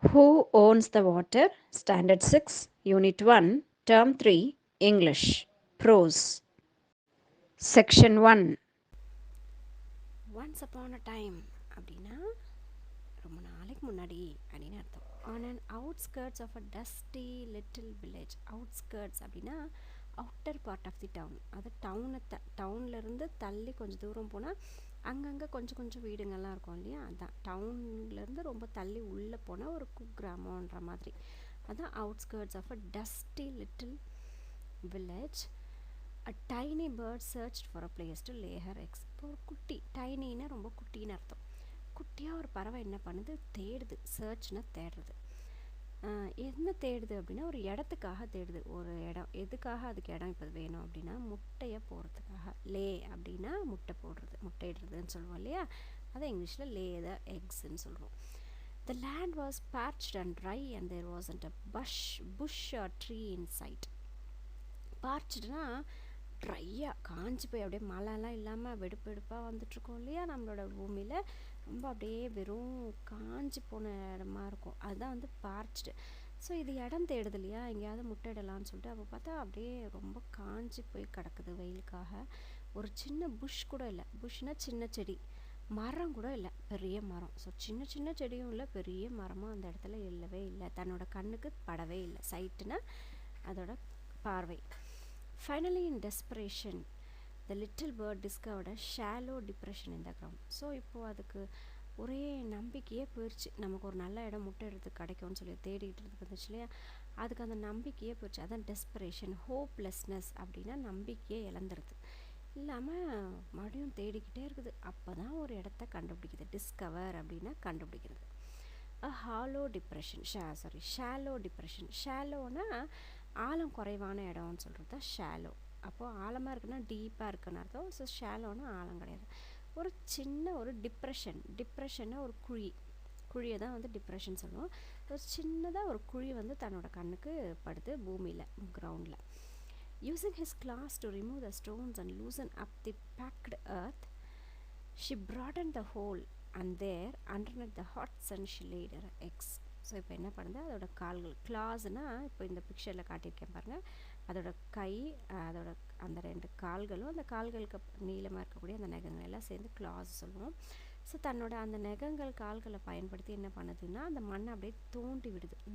Who owns the water? Standard 6, Unit 1, Term 3, English. Prose. Section 1. Once upon a time அப்படின்னா ரொம்ப நாளைக்கு முன்னாடி அப்படின்னு அர்த்தம். On an outskirts of a dusty little village. Outskirts அப்படின்னா outer part of the town. அது டவுன்லேருந்து தள்ளி கொஞ்சம் தூரம் போனால் அங்கங்கே கொஞ்சம் கொஞ்சம் வீடுங்கள்லாம் இருக்கும் இல்லையா, அதான் டவுன்லேருந்து ரொம்ப தள்ளி உள்ளே போனால் ஒரு குக்கிராமன்ற மாதிரி. அதான் outskirts of a dusty little village. A tiny bird searched for a place to lay her eggs. இப்போ ஒரு குட்டி, டைனின்னா ரொம்ப குட்டின்னு அர்த்தம். குட்டியாக ஒரு பறவை என்ன பண்ணுது, தேடுது. சர்ச்னா தேடுறது. என்ன தேடுது அப்படின்னா ஒரு இடத்துக்காக தேடுது. ஒரு இடம், எதுக்காக அதுக்கு இடம் இப்போ வேணும் அப்படின்னா முட்டையை போடுறதுக்காக. லே அப்படின்னா முட்டை போடுறது, முட்டையிடுறதுன்னு சொல்லுவோம் இல்லையா, அதை இங்கிலீஷில் லே த எக்ஸ்ன்னு சொல்கிறோம். The land was parched and dry and there wasn't a bush or tree in sight. பார்ச்சுடுனா ட்ரையாக காஞ்சி போய் அப்படியே மழைலாம் இல்லாமல் வெடுப்பு வெடுப்பாக வந்துட்டுருக்கோம் இல்லையா நம்மளோட பூமியில், ரொம்ப அப்படியே வெறும் காஞ்சி போன இடமா இருக்கும். அதுதான் வந்து பார்ச்டு. ஸோ இது இடம் தேடுது இல்லையா, எங்கேயாவது முட்டையிடலான்னு சொல்லிட்டு அப்போ பார்த்தா அப்படியே ரொம்ப காஞ்சி போய் கிடக்குது வெயிலுக்காக. ஒரு சின்ன புஷ் கூட இல்லை. புஷ்னா சின்ன செடி, மரம் கூட இல்லை, பெரிய மரம். ஸோ சின்ன சின்ன செடியும் இல்லை, பெரிய மரமும் அந்த இடத்துல இல்லவே இல்லை. தன்னோட கண்ணுக்கு படவே இல்லை. சைட்டுனா அதோட பார்வை. Finally, in desperation, the little bird discovered a shallow depression in the ground. So இப்போது அதுக்கு ஒரே நம்பிக்கையே போயிடுச்சு, நமக்கு ஒரு நல்ல இடம் முட்டை எடுத்து கிடைக்கும்னு சொல்லி தேடிட்டு இருந்துச்சு இல்லையா, அதுக்கு அந்த நம்பிக்கையே போயிடுச்சு. அதான் டெஸ்பரேஷன். ஹோப்லெஸ்னஸ் அப்படின்னா நம்பிக்கையே இழந்துருது, இல்லாமல் மறுபடியும் தேடிக்கிட்டே இருக்குது. அப்போ தான் ஒரு இடத்த கண்டுபிடிக்குது. டிஸ்கவர் அப்படின்னா கண்டுபிடிக்கிறது. அ ஹாலோ டிப்ரெஷன், ஷாலோ டிப்ரெஷன். ஷாலோனா ஆழம் குறைவான இடம்னு சொல்கிறது தான் ஷாலோ. அப்போது ஆழமாக இருக்குன்னா டீப்பாக இருக்குன்னு அர்த்தம். ஸோ ஷாலோனா ஆழம் கிடையாது. ஒரு சின்ன ஒரு டிப்ரெஷன்னா ஒரு குழியை தான் வந்து டிப்ரெஷன் சொல்லுவோம். ஒரு சின்னதாக ஒரு குழி வந்து தன்னோட கண்ணுக்கு படுது பூமியில், கிரவுண்டில். Using his claws to remove the stones and loosen up the packed earth, she broadened the hole and there underneath the hot sun she laid her eggs. So இப்போ என்ன பண்ணுது, அதோட கால்கள், கிளாஸ்னால் இப்போ இந்த பிக்சரில் காட்டியிருக்கேன் பாருங்கள், அதோட கை, அதோட அந்த ரெண்டு கால்களும், அந்த கால்களுக்கு நீளமாக இருக்கக்கூடிய அந்த நகங்கள் எல்லாம் சேர்ந்து கிளாஸ் சொல்லுவோம். ஸோ தன்னோட அந்த நகங்கள் கால்களை பயன்படுத்தி என்ன பண்ணுதுன்னா அந்த மண்ணை அப்படியே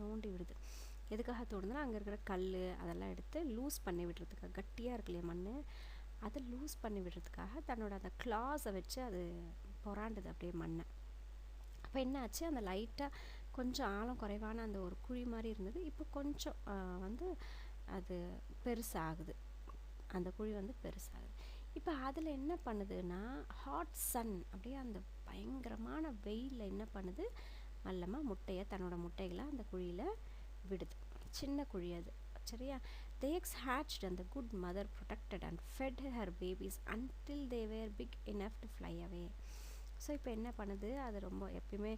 நோண்டி விடுது. எதுக்காக தோணுதுன்னா அங்கே இருக்கிற கல் அதெல்லாம் எடுத்து லூஸ் பண்ணி விடுறதுக்காக, கட்டியாக இருக்கு இல்லையா மண், அதை லூஸ் பண்ணி விடுறதுக்காக தன்னோட அந்த கிளாஸை வச்சு அது புறாண்டுது அப்படியே மண்ணை. அப்போ என்னாச்சு, அந்த லைட்டாக கொஞ்சம் ஆழம் குறைவான அந்த ஒரு குழி மாதிரி இருந்தது, இப்போ கொஞ்சம் வந்து அது பெருசாகுது. அந்த குழி வந்து பெருசாகுது. இப்போ அதில் என்ன பண்ணுதுன்னா ஹாட் சன், அப்படியே அந்த பயங்கரமான வெயிலில் என்ன பண்ணுது, மல்லமாக தன்னோட முட்டைகளை அந்த குழியில் விடுது. சின்ன குழி அது, சரியா. The eggs hatched and the good mother protected and fed her babies until they were big enough to fly away. So இப்போ என்ன பண்ணுது, அது ரொம்ப எப்பயுமே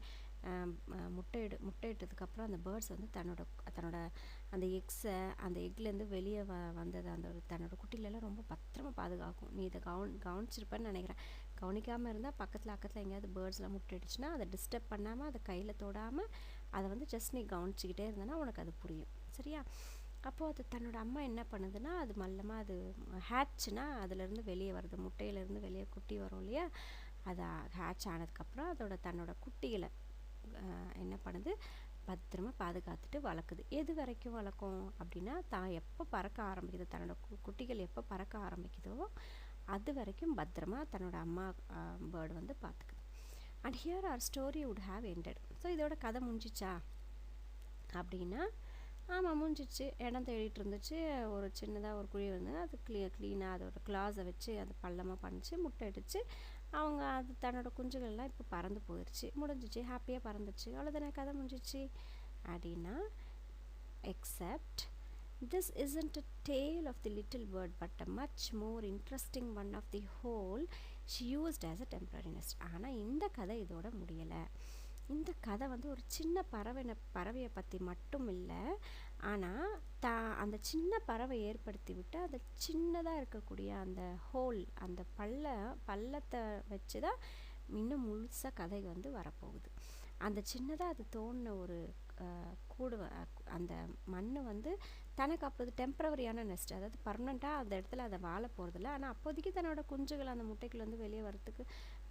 முட்டையிட்டதுக்கப்புறம் அந்த பேர்ட்ஸ் வந்து தன்னோட அந்த எக்ஸை அந்த எக்லேருந்து வெளியே வந்தது அந்த தன்னோட குட்டிலெல்லாம் ரொம்ப பத்திரமா பாதுகாக்கும். நீ இதை கவனிச்சிருப்பேன்னு நினைக்கிறேன். கவனிக்காமல் இருந்தால் பக்கத்தில் எங்கேயாவது பேர்ட்ஸ்லாம் முட்டையிடுச்சுன்னா அதை டிஸ்டர்ப் பண்ணாமல், அதை கையில் தொடாமல், அதை வந்து ஜஸ்ட் நீ கவனிச்சிக்கிட்டே இருந்தேன்னா உனக்கு அது புரியும், சரியா. அப்போது அது தன்னோட அம்மா என்ன பண்ணுதுன்னா, அது மல்லமாக அது ஹேட்ச்னா அதுலேருந்து வெளியே வருது, முட்டையிலேருந்து வெளியே குட்டி வரும் இல்லையா, அது ஹேட்ச் ஆனதுக்கப்புறம் தன்னோட குட்டிகளை என்ன பண்ணுது, பத்திரமா பாதுகாத்துட்டு வளர்க்குது. எது வரைக்கும் வளர்க்கும் அப்படின்னா, தான் எப்போ பறக்க ஆரம்பிக்குது, தன்னோட குட்டிகள் எப்போ பறக்க ஆரம்பிக்குதோ அது வரைக்கும் பத்திரமா தன்னோட அம்மா பேர்டு வந்து பார்த்துக்குது. And here our story would have ended. So இதோட கதை முடிஞ்சிச்சா அப்படின்னா, ஆமாம் முடிஞ்சிச்சு. இடம் தேடிட்டு இருந்துச்சு, ஒரு சின்னதாக ஒரு குழி வந்து அது க்ளீனாக அதோட கிளாஸை வச்சு அது பள்ளமாக பண்ணிச்சு, முட்டை அடிச்சு அவங்க அது தன்னோட குஞ்சுகள்லாம் இப்போ பறந்து போயிடுச்சு, முடிஞ்சிச்சு, ஹாப்பியாக பறந்துச்சு, அவ்வளோதானே, கதை முடிஞ்சிச்சு அப்படின்னா. Accept this isn't a tale of the little bird but a much more interesting one of the whole she used as a temporary nest. ஆனால் இந்த கதை இதோட முடியலை. இந்த கதை வந்து ஒரு சின்ன பறவையை பற்றி மட்டும் இல்லை, ஆனால் அந்த சின்ன பறவை ஏற்படுத்தி விட்டு அந்த சின்னதாக இருக்கக்கூடிய அந்த ஹோல், அந்த பள்ளத்தை வச்சு தான் இன்னும் முழுசாக கதை வந்து வரப்போகுது. அந்த சின்னதாக அது தோணின ஒரு கூடு அந்த மண் வந்து தனக்கு அப்போது டெம்பரவரியான நெஸ்ட், அதாவது பர்மனெண்ட்டாக அந்த இடத்துல அதை வாழ போகிறதில்ல. ஆனால் அப்போதைக்கு தன்னோட குஞ்சுகள் அந்த முட்டைக்குள்ள வந்து வெளியே வரத்துக்கு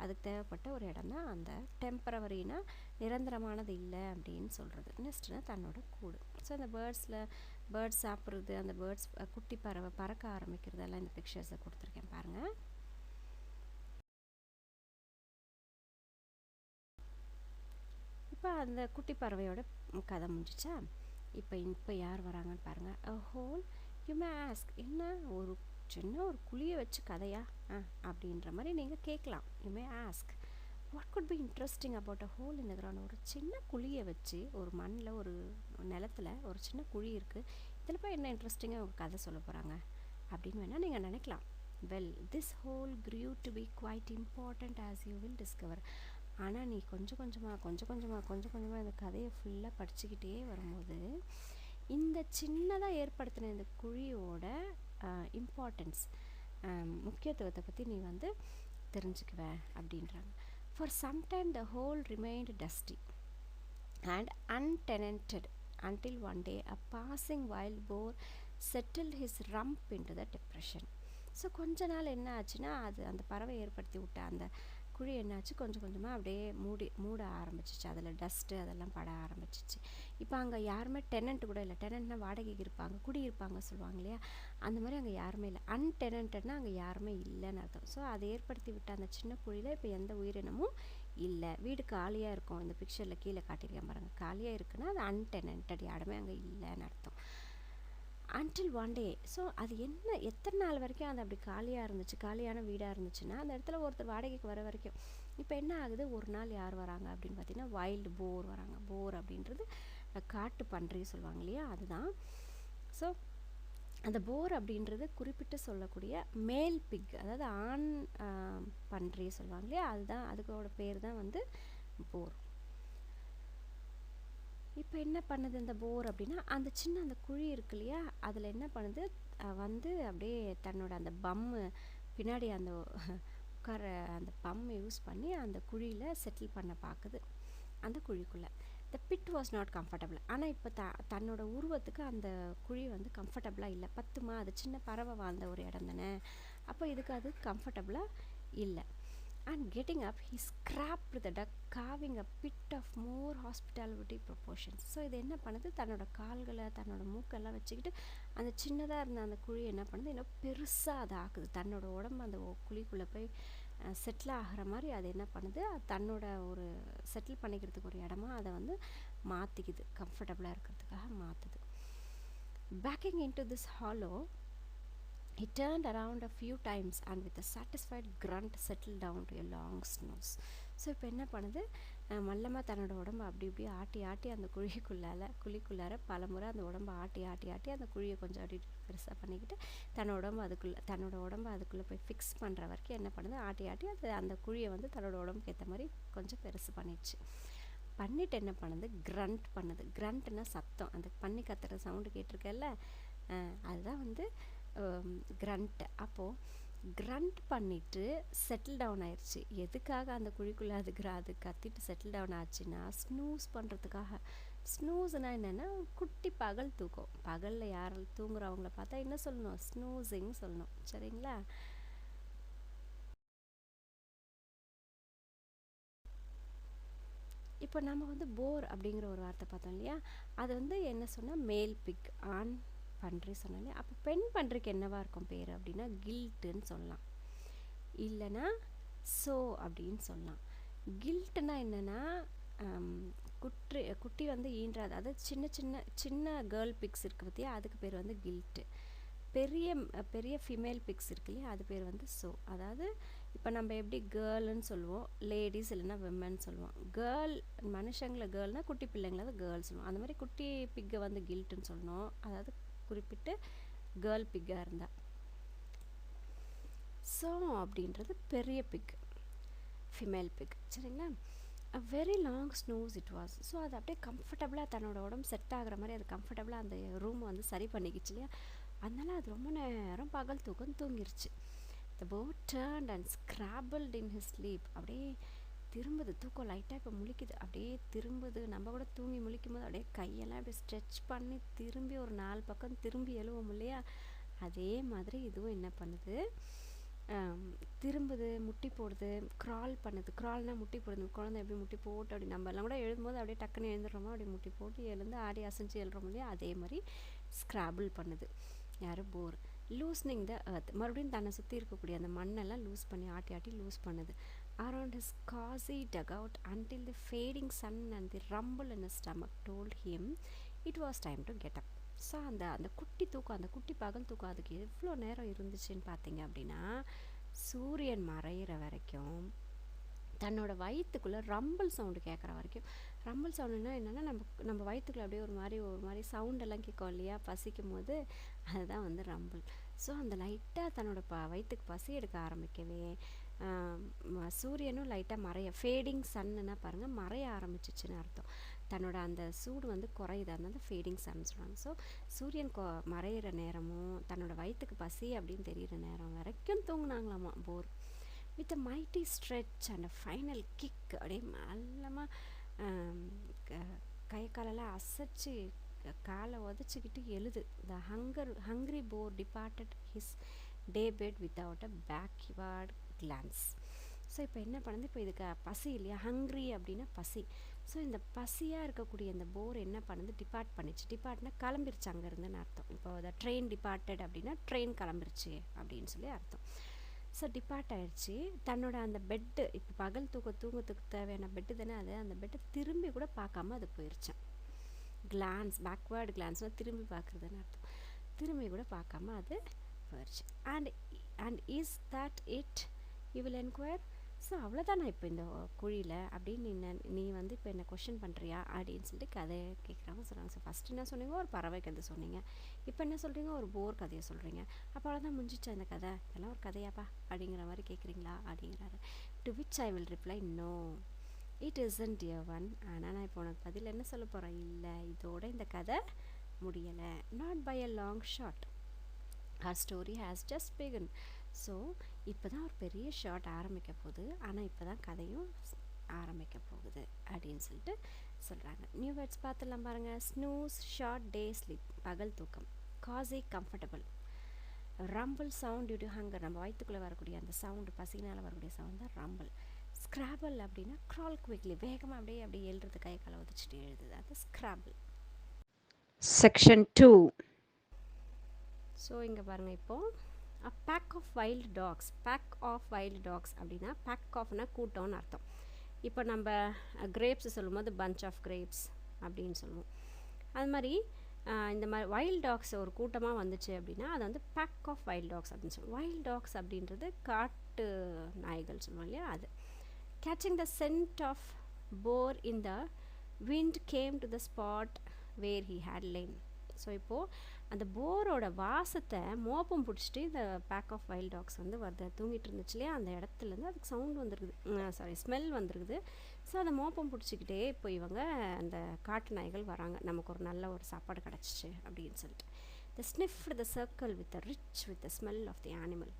அதுக்கு தேவைப்பட்ட ஒரு இடம் தான் அந்த டெம்பரவரினா, நிரந்தரமானது இல்லை அப்படின்னு சொல்கிறது. நெஸ்ட்னா தன்னோட கூடு. ஸோ அந்த பேர்ட்ஸ் சாப்பிட்றது, அந்த பேர்ட்ஸ் குட்டி பறவை பறக்க ஆரம்பிக்கிறதெல்லாம் இந்த பிக்சர்ஸை கொடுத்துருக்கேன் பாருங்கள். இப்போ அந்த குட்டி பறவையோட கதை முடிஞ்சிச்சா? இப்போ யார் வராங்கன்னு பாருங்கள். A whole you may ask, என்ன ஒரு சின்ன ஒரு குழியை வச்சு கதையா அப்படின்ற மாதிரி நீங்கள் கேட்கலாம். You may ask what could be interesting about a whole in the ground. ஒரு சின்ன குழியை வச்சு, ஒரு மண்ணில் ஒரு நிலத்தில் ஒரு சின்ன குழி இருக்குது, இதில் போய் என்ன இன்ட்ரெஸ்டிங்காக அவங்க கதை சொல்ல போகிறாங்க அப்படின்னு வேணால் நீங்கள் நினைக்கலாம். Well, this whole grew to be quite important as you will discover. ஆனால் நீ கொஞ்சம் கொஞ்சமாக இந்த கதையை ஃபுல்லாக படிச்சுக்கிட்டே வரும்போது இந்த சின்னதாக ஏற்படுத்தின இந்த குழியோட இம்பார்ட்டன்ஸ், முக்கியத்துவத்தை பற்றி நீ வந்து தெரிஞ்சுக்குவ அப்படின்றாங்க. For some time the hole remained dusty and untenanted until one day a passing wild boar settled his rump into the depression. So கொஞ்ச நாள் என்ன ஆச்சுன்னா, அது அந்த பறவை ஏற்படுத்தி விட்ட அந்த குழி என்னாச்சு, கொஞ்சம் கொஞ்சமாக அப்படியே மூட ஆரம்பிச்சிச்சு. அதில் டஸ்ட்டு அதெல்லாம் பட ஆரம்பிச்சிச்சு. இப்போ அங்கே யாருமே டெனண்ட் கூட இல்லை. டெனண்ட்னா வாடகைக்கு இருப்பாங்க, குடியிருப்பாங்க சொல்லுவாங்க இல்லையா, அந்த மாதிரி அங்கே யாருமே இல்லை. அன்டெனண்டட்னா அங்கே யாருமே இல்லைன்னு அர்த்தம். ஸோ அதை ஏற்படுத்தி விட்ட அந்த சின்ன குழியில் இப்போ எந்த உயிரினமும் இல்லை. வீடு காலியாக இருக்கும். இந்த பிக்சரில் கீழே காட்டியிருக்கேன் பாருங்கள். காலியாக இருக்குன்னா அது அன்டெனண்டட், யாருமே அங்கே இல்லைன்னு அர்த்தம். Until one day. ஸோ அது என்ன, எத்தனை நாள் வரைக்கும் அது அப்படி காலியாக இருந்துச்சு, காலியான வீடாக இருந்துச்சுன்னா அந்த இடத்துல ஒருத்தர் வாடகைக்கு வர வரைக்கும். இப்போ என்ன ஆகுது, ஒரு நாள் யார் வராங்க அப்படின்னு பார்த்தீங்கன்னா வைல்டு போர் வராங்க. போர் அப்படின்றது காட்டு பன்றி சொல்லுவாங்க இல்லையா, அதுதான். ஸோ அந்த போர் அப்படின்றது குறிப்பிட்டு சொல்லக்கூடிய மேல் பிக், அதாவது ஆண் பன்றி சொல்லுவாங்க இல்லையா, அதுதான், அதுக்கோட பேர் தான் வந்து போர். இப்போ என்ன பண்ணுது இந்த போர் அப்படின்னா, அந்த சின்ன அந்த குழி இருக்கு இல்லையா, அதில் என்ன பண்ணுது, வந்து அப்படியே தன்னோட அந்த பம்மு பின்னாடி அந்த உட்கார அந்த பம்மை யூஸ் பண்ணி அந்த குழியில் செட்டில் பண்ண பார்க்குது, அந்த குழிக்குள்ளே. த பிட் வாஸ் நாட் கம்ஃபர்டபுள். ஆனால் இப்போ தன்னோட உருவத்துக்கு அந்த குழி வந்து கம்ஃபர்டபுளாக இல்லை. பத்துமா, அது சின்ன பறவை வாழ்ந்த ஒரு இடம் தானே, அப்போ இதுக்கு அது கம்ஃபர்டபுளாக இல்லை. And getting up, he scraped the duck, carving a pit of more hospitality proportions. So இது என்ன பண்ணுது, தன்னோட கால்களை தன்னோட மூக்கெல்லாம் வச்சுக்கிட்டு அந்த சின்னதாக இருந்த அந்த குழி என்ன பண்ணுது, இன்னும் பெருசாக அதை ஆக்குது. தன்னோட உடம்பு அந்த குழிக்குள்ளே போய் செட்டில் ஆகிற மாதிரி அது என்ன பண்ணுது, தன்னோட ஒரு செட்டில் பண்ணிக்கிறதுக்கு ஒரு இடமா அதை வந்து மாற்றிக்குது, கம்ஃபர்டபுளாக இருக்கிறதுக்காக மாற்றுது. Backing into this hollow, he turned around a few times and with a satisfied grunt settled down to a long snooze. So இப்போ என்ன பண்ணுது, மல்லமாக தன்னோட உடம்பு அப்படி இப்படி ஆட்டி அந்த குழிக்குள்ளார பல முறை அந்த உடம்பை ஆட்டி அந்த குழியை கொஞ்சம் அப்படி பெருசாக பண்ணிக்கிட்டு தன்னோட உடம்பு அதுக்குள்ளே போய் ஃபிக்ஸ் பண்ணுற வரைக்கும் என்ன பண்ணுது, ஆட்டி அது அந்த குழியை வந்து தன்னோட உடம்புக்கு ஏற்ற மாதிரி கொஞ்சம் பெருசு பண்ணிடுச்சு. பண்ணிட்டு என்ன பண்ணுது, கிரண்ட் பண்ணுது. கிரண்ட்னா சத்தம், அந்த பண்ணி கத்துற சவுண்டு கேட்டிருக்கல, அதுதான் வந்து கிரண்ட். அப்போது கிரண்ட் பண்ணிவிட்டு செட்டில் டவுன் ஆயிடுச்சு. எதுக்காக அந்த குழிக்குள்ளே அது கத்திட்டு செட்டில் டவுன் ஆச்சுன்னா, ஸ்னூஸ் பண்ணுறதுக்காக. ஸ்னூஸ்னால் என்னென்னா குட்டி பகல் தூக்கம். பகலில் யார் தூங்குறவங்கள பார்த்தா என்ன சொல்லணும், ஸ்னூஸிங் சொல்லணும், சரிங்களா? இப்போ நம்ம வந்து போர் அப்படிங்கிற ஒரு வார்த்தை பார்த்தோம் இல்லையா, அது வந்து என்ன சொன்னால் மேல் பிக், ஆண் பன்றி சொன்னாலே. அப்போ பெண் பன்றிக்கு என்னவா இருக்கும் பேர் அப்படின்னா கில்ட்டுன்னு சொல்லலாம், இல்லைன்னா சோ அப்படின்னு சொல்லலாம். கில்ட்டுனா என்னென்னா குட்டி வந்து ஈன்றாது, அதாவது சின்ன கேர்ள் பிக்ஸ் இருக்குது பார்த்தியா, அதுக்கு பேர் வந்து கில்ட்டு. பெரிய ஃபீமேல் பிக்ஸ் இருக்கு இல்லையா, அது பேர் வந்து சோ. அதாவது இப்போ நம்ம எப்படி கேர்ள்னு சொல்லுவோம், லேடிஸ் இல்லைன்னா விமன் சொல்லுவோம். கேர்ள் மனுஷங்களை கேர்ள்னால் குட்டி பிள்ளைங்கள தான் கேர்ள் சொல்லுவோம். அந்த மாதிரி குட்டி பிக்கை வந்து கில்ட்டுன்னு சொல்லணும், அதாவது குறிப்பிட்டு கேர்ள் பிக்காக இருந்தால். ஸோ அப்படின்றது பெரிய பிக், ஃபிமேல் பிக், சரிங்களா? A very long snooze it was. So அது அப்படியே கம்ஃபர்டபுளாக தன்னோட உடம்பு செட் ஆகிற மாதிரி அது கம்ஃபர்டபுளாக அந்த ரூம் வந்து சரி பண்ணிக்கிச்சு இல்லையா, அதனால அது ரொம்ப நேரம் பகல் தூங்கிருச்சு. The boat turned and scrabbled in his sleep. அப்படியே திரும்புது, தூக்கம் லைட்டாக இப்போ முழிக்குது, அப்படியே திரும்புது. நம்ம கூட தூங்கி முழிக்கும் போது அப்படியே கையெல்லாம் அப்படியே ஸ்ட்ரெச் பண்ணி திரும்பி ஒரு 4 பக்கம் திரும்பி எழுவோம் இல்லையா, அதே மாதிரி இதுவும் என்ன பண்ணுது, திரும்புது, முட்டி போடுது, க்ரால் பண்ணுது. க்ரால்னால் முட்டி போடுது. குழந்தை எப்படி முட்டி போட்டு அப்படி நம்ம எல்லாம் கூட எழுதும்போது அப்படியே டக்குன்னு எழுந்துடுறோமோ, அப்படியே முட்டி போட்டு எழுந்து ஆடி அசைஞ்சு எழுறோம் இல்லையா, அதே மாதிரி ஸ்க்ராபிள் பண்ணுது. யார், போர். லூஸ்னிங் த earth, மறுபடியும் தன்னை சுற்றி இருக்கக்கூடிய அந்த மண்ணெல்லாம் லூஸ் பண்ணி ஆட்டி ஆட்டி லூஸ் பண்ணுது. Around his cozy dugout until the fading sun and the rumble in his stomach told him it was time to get up. So அந்த குட்டி தூக்கம், அந்த குட்டி பகல் தூக்கம் அதுக்கு எவ்வளோ நேரம் இருந்துச்சுன்னு பார்த்தீங்க அப்படின்னா, சூரியன் மறையிற வரைக்கும் தன்னோட வயிற்றுக்குள்ளே ரம்பிள் சவுண்டு கேட்குற வரைக்கும். ரம்பிள் சவுண்டுன்னா என்னென்னா, நம்ம வயிற்றுக்குள்ளே அப்படியே ஒரு மாதிரி சவுண்டெல்லாம் கேட்கும் இல்லையா பசிக்கும் போது, அதுதான் வந்து ரம்பிள். ஸோ அந்த லைட்டாக தன்னோட வயிற்றுக்கு பசி எடுக்க ஆரம்பிக்கவே சூரியனும் லைட்டாக மறைய, ஃபேடிங் சன்னுன்னா பாருங்கள் மறைய ஆரம்பிச்சிச்சுன்னு அர்த்தம். தன்னோட அந்த சூடு வந்து குறையுது, அதனால ஃபேடிங் சன் சொல்கிறாங்க. ஸோ சூரியன் மறையிற நேரமும் தன்னோட வயிற்றுக்கு பசி அப்படின்னு தெரிகிற நேரம் வரைக்கும் தூங்குனாங்களாமா boar. With a mighty stretch and a final kick, அப்படியே நல்லமாக கை காலெல்லாம் அசைச்சு காலை உதச்சிக்கிட்டு எழுது. The hungry boar departed his day bed without a backward glance. So இப்போ என்ன பண்ணுது, இப்போ இதுக்கு பசி இல்லையா, ஹங்க்ரி அப்படின்னா பசி. ஸோ இந்த பசியாக இருக்கக்கூடிய இந்த போர் என்ன பண்ணுது, டிபார்ட் பண்ணிச்சு. டிபார்ட்னா கிளம்பிருச்சு அங்கேருந்துன்னு அர்த்தம். இப்போ த ட்ரெயின் டிபார்ட்டட் அப்படின்னா ட்ரெயின் கிளம்பிருச்சு அப்படின்னு சொல்லி அர்த்தம். ஸோ டிபார்ட் ஆகிடுச்சு. தன்னோட அந்த பெட்டு, இப்போ பகல் தூக்கத்துக்கு தேவையான பெட்டு தானே அது, அந்த பெட்டை திரும்பி கூட பார்க்காம அது போயிடுச்சான். கிளான்ஸ், பேக்வேர்டு கிளான்ஸ்னால் திரும்பி பார்க்குறதுன்னு அர்த்தம். திரும்பி கூட பார்க்காம அது போயிடுச்சு. And is that it you will enquire. So அவ்வளோதான் நான் இப்போ இந்த குழியில் அப்படின்னு நீ வந்து இப்போ என்ன கொஷின் பண்ணுறியா அப்படின்னு சொல்லிட்டு கதையை கேட்குறாங்க, சொல்கிறாங்க. ஸோ ஃபஸ்ட்டு என்ன சொன்னீங்க, ஒரு பறவை கதை சொன்னீங்க. இப்போ என்ன சொல்கிறீங்க, ஒரு போர் கதையை சொல்கிறீங்க. அப்போ அவ்வளோதான் முடிஞ்சிச்சு அந்த கதை, இதெல்லாம் ஒரு கதையாப்பா அப்படிங்கிற மாதிரி கேட்குறீங்களா அப்படிங்கிறாரு. To which I will reply no it isn't dear one. ஆனால் நான் இப்போ உனக்கு பதில் என்ன சொல்ல போகிறேன், இல்லை இதோட இந்த கதை முடியலை. Not by a long shot, her story has just begun. So இப்போ தான் ஒரு பெரிய ஷார்ட் ஆரம்பிக்க போகுது, ஆனால் இப்போ தான் கதையும் ஆரம்பிக்க போகுது அப்படின்னு சொல்லிட்டு சொல்கிறாங்க. நியூ வேர்ட்ஸ் பார்த்துலாம் பாருங்கள். ஸ்னூஸ், ஷார்ட் டே ஸ்லீப், பகல் தூக்கம். Cosy, comfortable. Rumble, sound due to hunger, நம்ம வயிற்றுக்குள்ளே வரக்கூடிய அந்த சவுண்டு, பசினால் வரக்கூடிய சவுண்ட் தான் ரம்பிள். ஸ்க்ராபிள் அப்படின்னா க்ரால் குவிக்லி, வேகமாக அப்படியே எழுறது, கை காலை உதச்சிட்டு எழுதுது, அது ஸ்க்ராபிள். செக்ஷன் 2. ஸோ இங்கே பாருங்கள், இப்போது a pack of wild dogs. pack of wild dogs அப்படின்னா pack ofனா கூட்டம்னு அர்த்தம். இப்போ நம்ம கிரேப்ஸ் சொல்லும்போது bunch of grapes அப்படின்னு சொல்லுவோம். அது மாதிரி இந்த மாதிரி வைல்ட் டாக்ஸ் ஒரு கூட்டமாக வந்துச்சு அப்படின்னா அது வந்து பேக் ஆஃப் வைல்ட் டாக்ஸ் அப்படின்னு சொல்லுவோம். வைல்ட் டாக்ஸ் அப்படின்றது காட்டு நாய்கள் சொல்லுவோம் இல்லையா, அது. Catching the scent of boar in the wind came to the spot where he had lain. So இப்போது அந்த போரோட வாசத்தை மோப்பம் பிடிச்சிட்டு இந்த பேக் ஆஃப் வைல்ட் டாக்ஸ் வந்து வருது. தூங்கிட்டு இருந்துச்சு இல்லையா, அந்த இடத்துலேருந்து அதுக்கு சவுண்ட் வந்துருக்குது, ஸ்மெல் வந்துருக்குது. ஸோ அதை மோப்பம் பிடிச்சிக்கிட்டே இப்போ இவங்க அந்த காட்டு நாய்கள் வராங்க, நமக்கு ஒரு நல்ல ஒரு சாப்பாடு கிடச்சிச்சு அப்படின்னு சொல்லிட்டு. The sniffed the circle with the rich with the smell of the animal.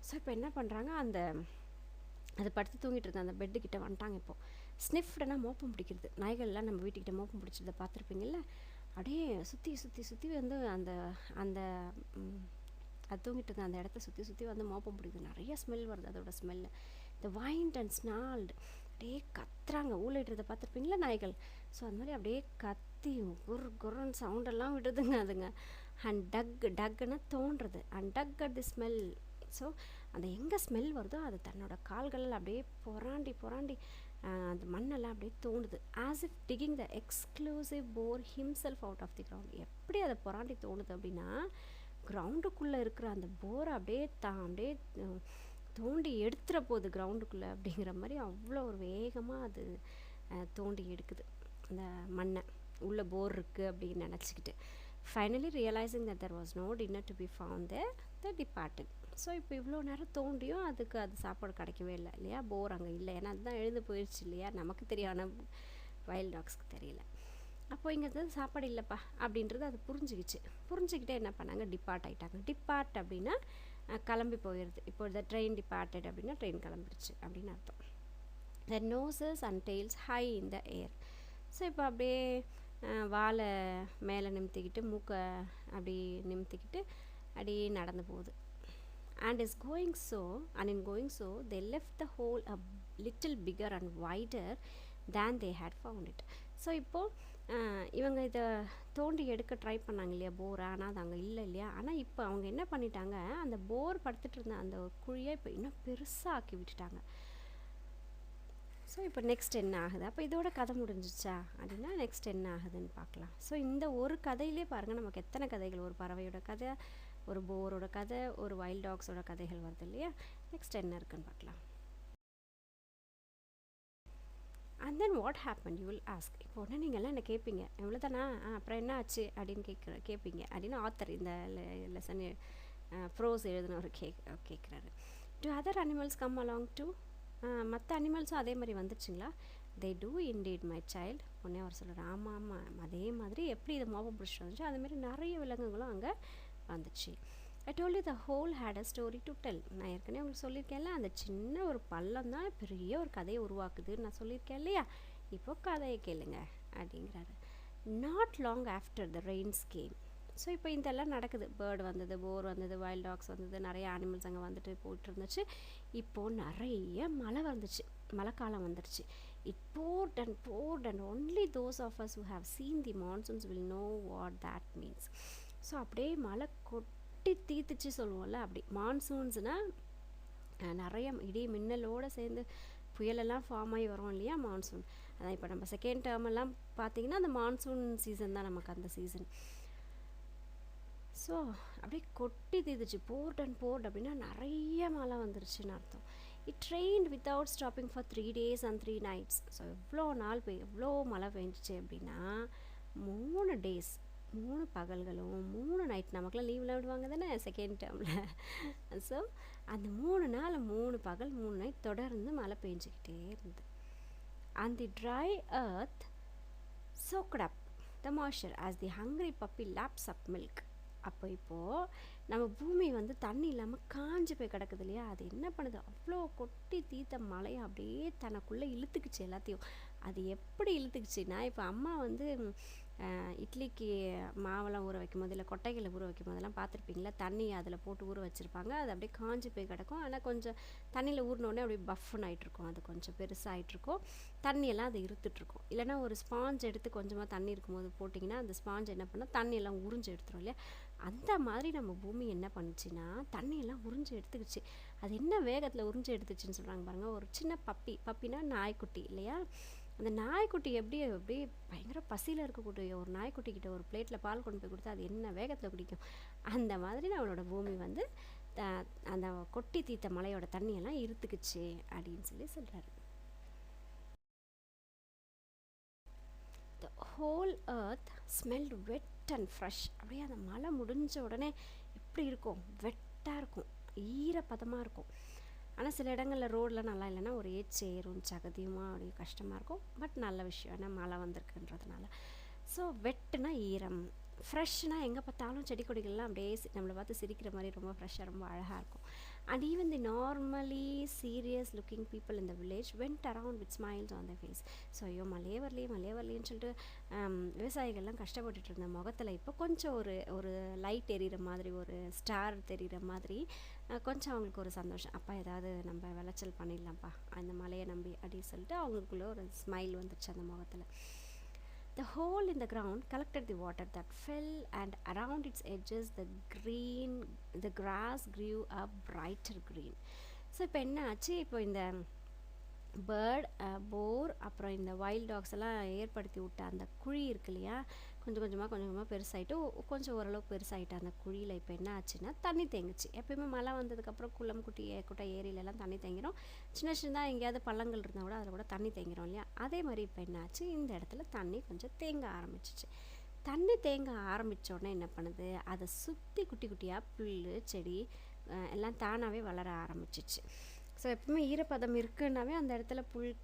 So இப்போ என்ன பண்ணுறாங்க, அது படுத்து தூங்கிட்டு இருந்த அந்த பெட்டுக்கிட்ட வந்துட்டாங்க. இப்போது ஸ்னிஃப்டுனா மோப்பம் பிடிக்கிறது. நாய்கள்லாம் நம்ம வீட்டுக்கிட்ட மோப்பம் பிடிச்சதை பார்த்துருப்பீங்கள்ல, அப்படியே சுற்றி வந்து அந்த அது தூங்கிட்டு இருந்த அந்த இடத்த சுற்றி வந்து மோப்பம் பிடிக்குது. நிறைய ஸ்மெல் வருது, அதோட ஸ்மெல்லு. இந்த வைண்ட் அண்ட் ஸ்னால்டு, அப்படியே கத்துறாங்க, ஊழிடுறதை பார்த்துருப்பீங்களா நாய்கள். ஸோ அந்த மாதிரி அப்படியே கத்தி குர்ன்னு சவுண்டெல்லாம் விடுதுங்க அதுங்க. அண்ட் டக்குன்னா தோன்றுறது. And dug at the smell. So அந்த எங்கே ஸ்மெல் வருதோ அது தன்னோட கால்களில் அப்படியே புராண்டி அந்த மண்ணெல்லாம் அப்படியே தோணுது. As if digging the exclusive boar himself out of the ground. எப்படி அதை புராண்டி தோணுது அப்படின்னா, கிரவுண்டுக்குள்ளே இருக்கிற அந்த போரை அப்படியே தோண்டி எடுத்துகிற போகுது கிரவுண்டுக்குள்ளே அப்படிங்கிற மாதிரி அவ்வளோ ஒரு வேகமாக அது தோண்டி எடுக்குது அந்த மண்ணை, உள்ளே போர் இருக்குது அப்படின்னு நினச்சிக்கிட்டு. Finally realising that there was no dinner to be found there, the departed. So இப்போ இவ்வளோ நேரம் தோண்டியும் அதுக்கு அது சாப்பாடு கிடைக்கவே இல்லை இல்லையா, போர் அங்கே இல்லை. ஏன்னா அதுதான் எழுந்து போயிடுச்சு இல்லையா, நமக்கு தெரியும், ஆனால் வைல்ட் டாக்ஸ்க்கு தெரியல. அப்போ இங்கே சாப்பாடு இல்லைப்பா அப்படின்றது அது புரிஞ்சுக்கிட்டே என்ன பண்ணாங்க, டிபார்ட் ஆகிட்டாங்க. டிபார்ட் அப்படின்னா கிளம்பி போயிடுது. இப்போ இந்த ட்ரெயின் டிபார்ட்டட் அப்படின்னா ட்ரெயின் கிளம்பிடுச்சு அப்படின்னு அர்த்தம். their noses and tails high in the air. So இப்போ அப்படியே வாலை மேலே நிமித்திக்கிட்டு மூக்கை அப்படி நிமித்திக்கிட்டு அப்படியே நடந்து போகுது. And is going so, and in going so, they left the hole a little bigger and wider than they had found it. So இப்போது இவங்க இதை தோண்டி எடுக்க ட்ரை பண்ணாங்க இல்லையா போர், ஆனால் அது அங்கே இல்லை இல்லையா. ஆனால் இப்போ அவங்க என்ன பண்ணிட்டாங்க, அந்த போர் படுத்துட்டு இருந்த அந்த குழியை இப்போ இன்னும் பெருசாக ஆக்கி விட்டுட்டாங்க. ஸோ இப்போ நெக்ஸ்ட் என்ன ஆகுது, அப்போ இதோட கதை முடிஞ்சிச்சா அப்படின்னா நெக்ஸ்ட் என்ன ஆகுதுன்னு பார்க்கலாம். ஸோ இந்த ஒரு கதையிலே பாருங்கள் நமக்கு எத்தனை கதைகள், ஒரு பறவையோட கதை, ஒரு போரோட கதை, ஒரு வைல்ட் டாக்ஸோட கதைகள் வருது இல்லையா. நெக்ஸ்ட் என்ன இருக்குன்னு பார்க்கலாம். And then what happen you will ask. இப்போ உடனே நீங்கள்லாம் என்ன கேட்பீங்க, எவ்வளோ தானா அப்புறம் என்ன ஆச்சு அப்படின்னு கேட்பீங்க அப்படின்னு ஆத்தர் இந்த லெசன் ப்ரோஸ் எழுதினவர் கேட்குறாரு. Do other animals come along too, மற்ற அனிமல்ஸும் அதே மாதிரி வந்துச்சுங்களா. They do indeed my child. உடனே அவர் சொல்கிறார், ஆமாம் ஆமாம் அதே மாதிரி எப்படி இதை மோபம் பிடிச்சிட்டு வந்துச்சு அதேமாதிரி நிறைய விலங்குகளும் அங்கே வந்துச்சு. I told you the hole had a story to tell. நான் ஏற்கனவே உங்களுக்கு சொல்லியிருக்கேன்ல, அந்த சின்ன ஒரு பள்ளம் தான் பெரிய ஒரு கதையை உருவாக்குதுன்னு நான் சொல்லியிருக்கேன் இல்லையா. இப்போது கதையை கேளுங்க அப்படிங்கிறாரு. Not long after the Reigns game. So இப்போ இதெல்லாம் நடக்குது, பேர்டு வந்தது, போர் வந்தது, வைல்ட் டாக்ஸ் வந்தது, நிறைய அனிமல்ஸ் அங்கே வந்துட்டு போயிட்டு இருந்துச்சு. இப்போது நிறைய மழை வந்துச்சு, மழைக்காலம் வந்துடுச்சு. It poured and only those of us who have seen the monsoons will know what that means. So அப்படியே மழை கொட்டி தீத்துச்சு சொல்லுவோம்ல, அப்படி மான்சூன்ஸ்னால் நிறைய இடி மின்னலோடு சேர்ந்து புயலெல்லாம் ஃபார்ம் ஆகி வரும் இல்லையா மான்சூன். அதான் இப்போ நம்ம செகண்ட் டேர்மெல்லாம் பார்த்திங்கன்னா அந்த மான்சூன் சீசன் தான் நமக்கு அந்த சீசன். ஸோ அப்படியே கொட்டி தீதுச்சு, போர்ட் அப்படின்னா நிறைய மழை வந்துருச்சுன்னு அர்த்தம். It rained without stopping for 3 days and 3 nights. So எவ்வளோ மழை பெஞ்சிச்சு அப்படின்னா 3 days, 3 பகல்களும் 3 நைட். நமக்குலாம் லீவில் விடுவாங்க தானே செகண்ட் டேர்மில். ஸோ அந்த 3 நாள் 3 பகல் 3 நைட் தொடர்ந்து மழை பெஞ்சிக்கிட்டே இருந்தது. And the dry earth soaked up the moisture as the hungry puppy laps up milk. அப்போ இப்போது நம்ம பூமி வந்து தண்ணி இல்லாமல் காஞ்சி போய் கிடக்குது இல்லையா, அது என்ன பண்ணுது, அவ்வளோ கொட்டி தீத்த மழையை அப்படியே தனக்குள்ளே இழுத்துக்குச்சு எல்லாத்தையும். அது எப்படி இழுத்துக்குச்சுன்னா, இப்போ அம்மா வந்து இட்லிக்கு மாவெல்லாம் ஊற வைக்கும் போது இல்லை கொட்டைகளை ஊற வைக்கும் போதெல்லாம் பார்த்துருப்பீங்களா, தண்ணி அதில் போட்டு ஊற வச்சுருப்பாங்க. அது அப்படியே காஞ்சி போய் கிடக்கும். ஆனால் கொஞ்சம் தண்ணியில் ஊறினோடனே அப்படியே பஃப்னு ஆகிட்ருக்கும், அது கொஞ்சம் பெருசாகிட்ருக்கும், தண்ணியெல்லாம் அது இருத்துட்ருக்கும். இல்லைனா ஒரு ஸ்பாஞ்ச் எடுத்து கொஞ்சமாக தண்ணி இருக்கும்போது போட்டிங்கன்னா அந்த ஸ்பாஞ்ச் என்ன பண்ணால் தண்ணியெல்லாம் உறிஞ்சு எடுத்துரும் இல்லையா. அந்த மாதிரி நம்ம பூமி என்ன பண்ணுச்சுன்னா தண்ணியெல்லாம் உறிஞ்சு எடுத்துக்கிச்சு. அது என்ன வேகத்தில் உறிஞ்சு எடுத்துச்சுன்னு சொல்கிறாங்க பாருங்கள். ஒரு சின்ன பப்பினா நாய்க்குட்டி இல்லையா, அந்த நாய்க்குட்டி எப்படி பயங்கர பசியில் இருக்கக்கூடிய ஒரு நாய்க்குட்டிக்கிட்ட ஒரு பிளேட்டில் பால் கொண்டு போய் கொடுத்தா அது என்ன வேகத்தில் குடிக்கும். அந்த மாதிரி நம்மளோட பூமி வந்து அந்த கொட்டி தீத்த மலையோட தண்ணியெல்லாம் இருத்துக்குச்சு அப்படின்னு சொல்கிறாரு. The whole earth smelled wet and fresh. அப்படியே அந்த மழை முடிஞ்ச உடனே எப்படி இருக்கும், வெட்டாக இருக்கும், ஈரப்பதமாக இருக்கும். ஆனால் சில இடங்களில் ரோடெலாம் நல்லா இல்லைன்னா ஒரே சேரும் சகதியுமா அப்படியே கஷ்டமாக இருக்கும். பட் நல்ல விஷயம், ஏன்னா மழை வந்திருக்குன்றதுனால. ஸோ வெட்டுனா ஈரம், ஃப்ரெஷ்னால் எங்கே பார்த்தாலும் செடி கொடிகள்லாம் அப்படியே நம்மளை பார்த்து சிரிக்கிற மாதிரி ரொம்ப ஃப்ரெஷ்ஷாக ரொம்ப அழகாக இருக்கும். And even the normally serious looking people in the village went around with smiles on their face. So ஐயோ மழையே வரலையேன்னு சொல்லிட்டு விவசாயிகள்லாம் கஷ்டப்பட்டுட்டு இருந்த முகத்தில் இப்போ கொஞ்சம் ஒரு லைட் எரியிற மாதிரி, ஒரு ஸ்டார் தெரிகிற மாதிரி கொஞ்சம் அவங்களுக்கு ஒரு சந்தோஷம். அப்பா ஏதாவது நம்ம விளைச்சல் பண்ணிடலாம்ப்பா அந்த மழையை நம்பி அப்படின்னு சொல்லிட்டு அவங்களுக்குள்ள ஒரு ஸ்மைல் வந்துடுச்சு அந்த முகத்தில். The hole in the ground collected the water that fell, and around its edges the grass grew a brighter green. So இப்போ என்ன ஆச்சு, இப்போ இந்த பேர்ட், போர், அப்புறம் இந்த வைல்ட் டாக்ஸ் எல்லாம் ஏற்படுத்தி விட்ட அந்த குழி இருக்கு இல்லையா, கொஞ்சம் கொஞ்சமாக பெருசாகிட்டு கொஞ்சம் ஓரளவுக்கு பெருசாகிட்டு அந்த குழியில் இப்போ என்ன ஆச்சுன்னா தண்ணி தேங்குச்சு. எப்போயுமே மழை வந்ததுக்கப்புறம் குட்டை ஏரியிலலாம் தண்ணி தேங்கிடும். சின்னதாக எங்கேயாவது பள்ளங்கள் இருந்தால் கூட அதில் கூட தண்ணி தேங்கிடும் இல்லையா. அதே மாதிரி இப்போ என்ன ஆச்சு, இந்த இடத்துல தண்ணி கொஞ்சம் தேங்க ஆரம்பிச்சிச்சு. தண்ணி தேங்க ஆரம்பித்த உடனே என்ன பண்ணுது, அதை சுற்றி குட்டி குட்டியாக புல் செடி எல்லாம் தானாகவே வளர ஆரம்பிச்சிச்சு. ஸோ எப்பவுமே ஈரப்பதம் இருக்குன்னாவே அந்த இடத்துல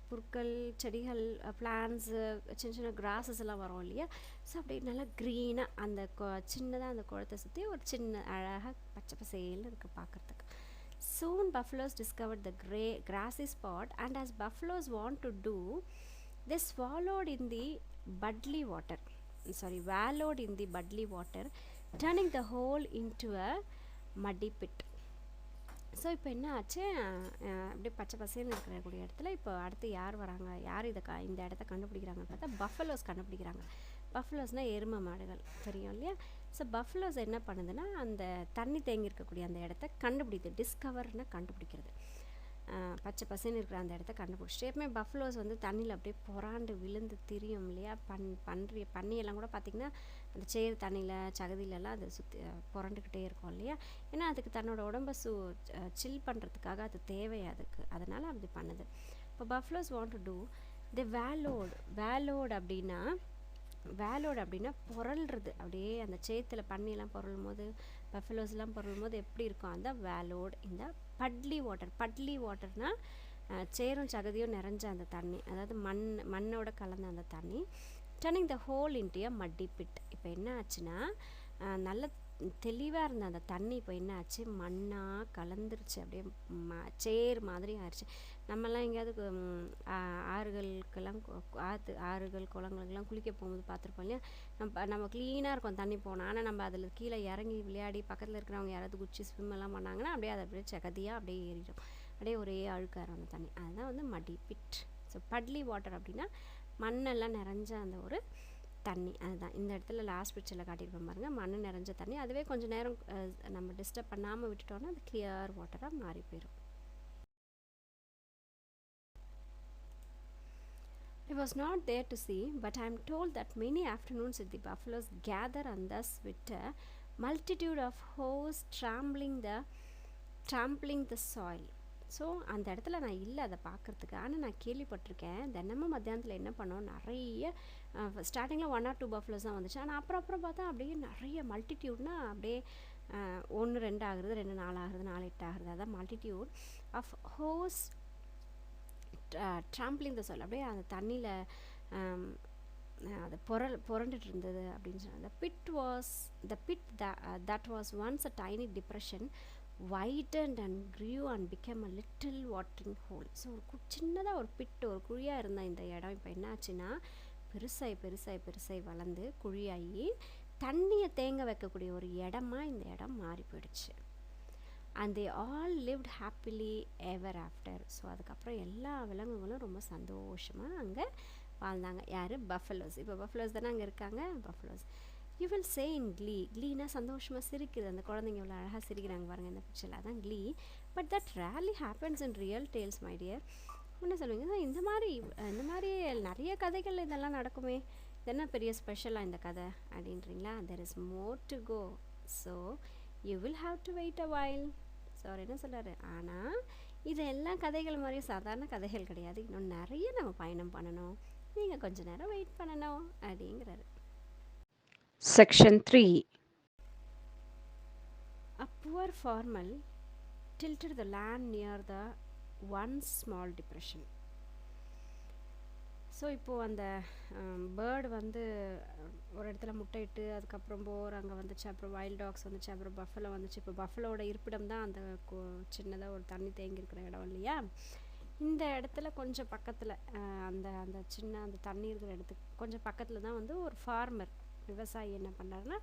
புற்கள், செடிகள், பிளான்ஸு, சின்ன கிராஸஸ் எல்லாம் வரும் இல்லையா. ஸோ அப்படி நல்லா க்ரீனாக அந்த சின்னதாக அந்த குளத்தை சுற்றி ஒரு சின்ன அழகாக பச்சை பசேல்னு இருக்குது பார்க்குறதுக்கு. Soon buffaloes discovered the grassy spot, and as buffaloes want to do, they swallowed in the buddly water. Wallowed in the buddly water, turning the hole into a muddy pit. So இப்போ என்ன ஆச்சு, அப்படியே பச்சை பசேன்னு இருக்கக்கூடிய இடத்துல இப்போ அடுத்து யார் வராங்க, யார் இந்த இடத்த கண்டுபிடிக்கிறாங்கன்னு பார்த்தா பஃபலோஸ் கண்டுபிடிக்கிறாங்க. பஃபலோஸ்னால் எருமை மாடுகள் தெரியும் இல்லையா? ஸோ பஃபலோஸ் என்ன பண்ணுதுன்னா அந்த தண்ணி தேங்கி இருக்கக்கூடிய அந்த இடத்த கண்டுபிடிக்குது. டிஸ்கவர்னா கண்டுபிடிக்கிறது. பச்சை பசேன்னு இருக்கிற அந்த இடத்த கண்டுபிடிச்சிட்டு, எப்பவுமே பஃபலோஸ் வந்து தண்ணியில் அப்படியே புறாண்டு விழுந்து திரியும் இல்லையா? பன்னியெல்லாம் கூட பார்த்திங்கன்னா அந்த சேர் தண்ணியில் சகதியிலலாம் அது சுற்றி புரண்டுக்கிட்டே இருக்கும் இல்லையா? ஏன்னா அதுக்கு தன்னோட உடம்பை சில் பண்ணுறதுக்காக அது தேவை அதுக்கு, அதனால் அப்படி பண்ணுது. இப்போ பஃபலோஸ் வாண்ட் டு டூ தி வேலோட் அப்படின்னா புரள்றது. அப்படியே அந்த சேத்துல பன்னியெல்லாம் புரளும் போது, பஃபலோஸ்லாம் புரளும் போது எப்படி இருக்கும், அந்த வேலோட் இந்த பட்லி வாட்டர்னால் சேரும் சகதியும் நிறைஞ்ச அந்த தண்ணி, அதாவது மண்ணோட கலந்த அந்த தண்ணி. Turning the whole into a mitti bit. இப்போ என்ன ஆச்சுன்னா நல்ல தெளிவாக இருந்த அந்த தண்ணி இப்போ என்ன ஆச்சு, மண்ணாக கலந்துருச்சு. அப்படியே சேர் மாதிரி ஆயிடுச்சு. நம்மலாம் எங்கேயாவது ஆறுகள் குளங்களுக்கெல்லாம் குளிக்க போகும்போது பார்த்துருப்போம் இல்லையா? நம்ம க்ளீனாக இருக்கும் தண்ணி போனால், ஆனால் நம்ம அதில் கீழே இறங்கி விளையாடி பக்கத்தில் இருக்கிறவங்க யாராவது குச்சி ஸ்விம்மெல்லாம் பண்ணாங்கன்னா அப்படியே அதை அப்படியே சகதியாக அப்படியே ஏறிடும், அப்படியே ஒரே அழுக்காரம் அந்த தண்ணி. அதுதான் வந்து மடி பிட். ஸோ பட்லி வாட்டர் அப்படின்னா மண்ணெல்லாம் நிறைஞ்ச அந்த ஒரு தண்ணி. அதுதான் இந்த இடத்துல லாஸ்ட் பிக்சரில் காட்டியிருப்போம் பாருங்கள், மண் நிறைஞ்ச தண்ணி. அதுவே கொஞ்சம் நேரம் நம்ம டிஸ்டர்ப் பண்ணாமல் விட்டுட்டோன்னா அது கிளியர் வாட்டராக மாறி போயிடும். I was not there to see, but I am told that many afternoons the buffaloes gather and thus with a multitude of hooves trampling the soil. So அந்த இடத்துல நான் இல்லை அதை பார்க்குறதுக்கு, ஆனால் நான் கேள்விப்பட்டிருக்கேன். தினமும் மத்தியானத்தில் என்ன பண்ணோம், நிறைய ஸ்டார்டிங்கில் 1 or 2 பஃபலோஸ் தான் வந்துச்சு. ஆனால் அப்புறம் பார்த்தா அப்படியே நிறைய மல்டிடியூட்னா அப்படியே 1 2 ஆகுறது, 2 4 ஆகுறது, 4 8 ஆகுறது. அதான் multitude of hooves trampling the soil. அப்படியே அந்த தண்ணியில் அது புரண்டுட்டு இருந்தது அப்படின்னு சொன்னாங்க. The pit that was once a tiny depression widened and grew and became a little watering hole. So ஒரு சின்னதாக ஒரு பிட், ஒரு குழியாக இருந்த இந்த இடம் இப்போ என்ன ஆச்சுன்னா பெருசாகி வளர்ந்து குழியாகி தண்ணியை தேங்க வைக்கக்கூடிய ஒரு இடமா இந்த இடம் மாறி போயிடுச்சு. and they all lived happily ever after. So அதுக்கப்புறம் எல்லா விலங்குகளும் ரொம்ப சந்தோஷமாக அங்கே வாழ்ந்தாங்க. யார்? பஃபலோஸ். இப்போ பஃபலோஸ் தானே அங்கே இருக்காங்க, பஃபலோஸ். யூ வில் சே இன் க்ளீனா சந்தோஷமாக சிரிக்குது. அந்த குழந்தைங்க இவ்வளோ அழகாக சிரிக்கிறாங்க பாருங்கள் இந்த பிக்சரில், அதான் க்ளீ. But that rarely happens in real tales my dear. என்ன சொல்லுவீங்க, இந்த மாதிரி நிறைய கதைகள் இதெல்லாம் நடக்குமே, இதென்ன பெரிய ஸ்பெஷலாக இந்த கதை அப்படின்றீங்களா? There is more to go, so you will have to wait a while. So அவர் என்ன சொல்கிறாரு, ஆனால் இது எல்லா கதைகள் மாதிரியும் சாதாரண கதைகள் கிடையாது, இன்னும் நிறைய நம்ம பயணம் பண்ணணும், நீங்கள் கொஞ்ச நேரம் வெயிட் பண்ணணும் அப்படிங்கிறாரு. Section 3. A poor farmer tilted the land near the one small depression. So இப்போது அந்த பேர்டு வந்து ஒரு இடத்துல முட்டையிட்டு அதுக்கப்புறம் அங்கே வந்துச்சு, அப்புறம் வைல்ட் டாக்ஸ் வந்துச்சு, அப்புறம் பஃபலோ வந்துச்சு. இப்போ பஃபலோட இருப்பிடம் தான் அந்த சின்னதாக ஒரு தண்ணி தேங்கி இருக்கிற இடம் இல்லையா? இந்த இடத்துல கொஞ்சம் பக்கத்தில் அந்த சின்ன அந்த தண்ணி இருக்கிற இடத்துக்கு கொஞ்சம் பக்கத்தில் தான் வந்து ஒரு ஃபார்மர் விவசாயி என்ன பண்ணுறாருன்னா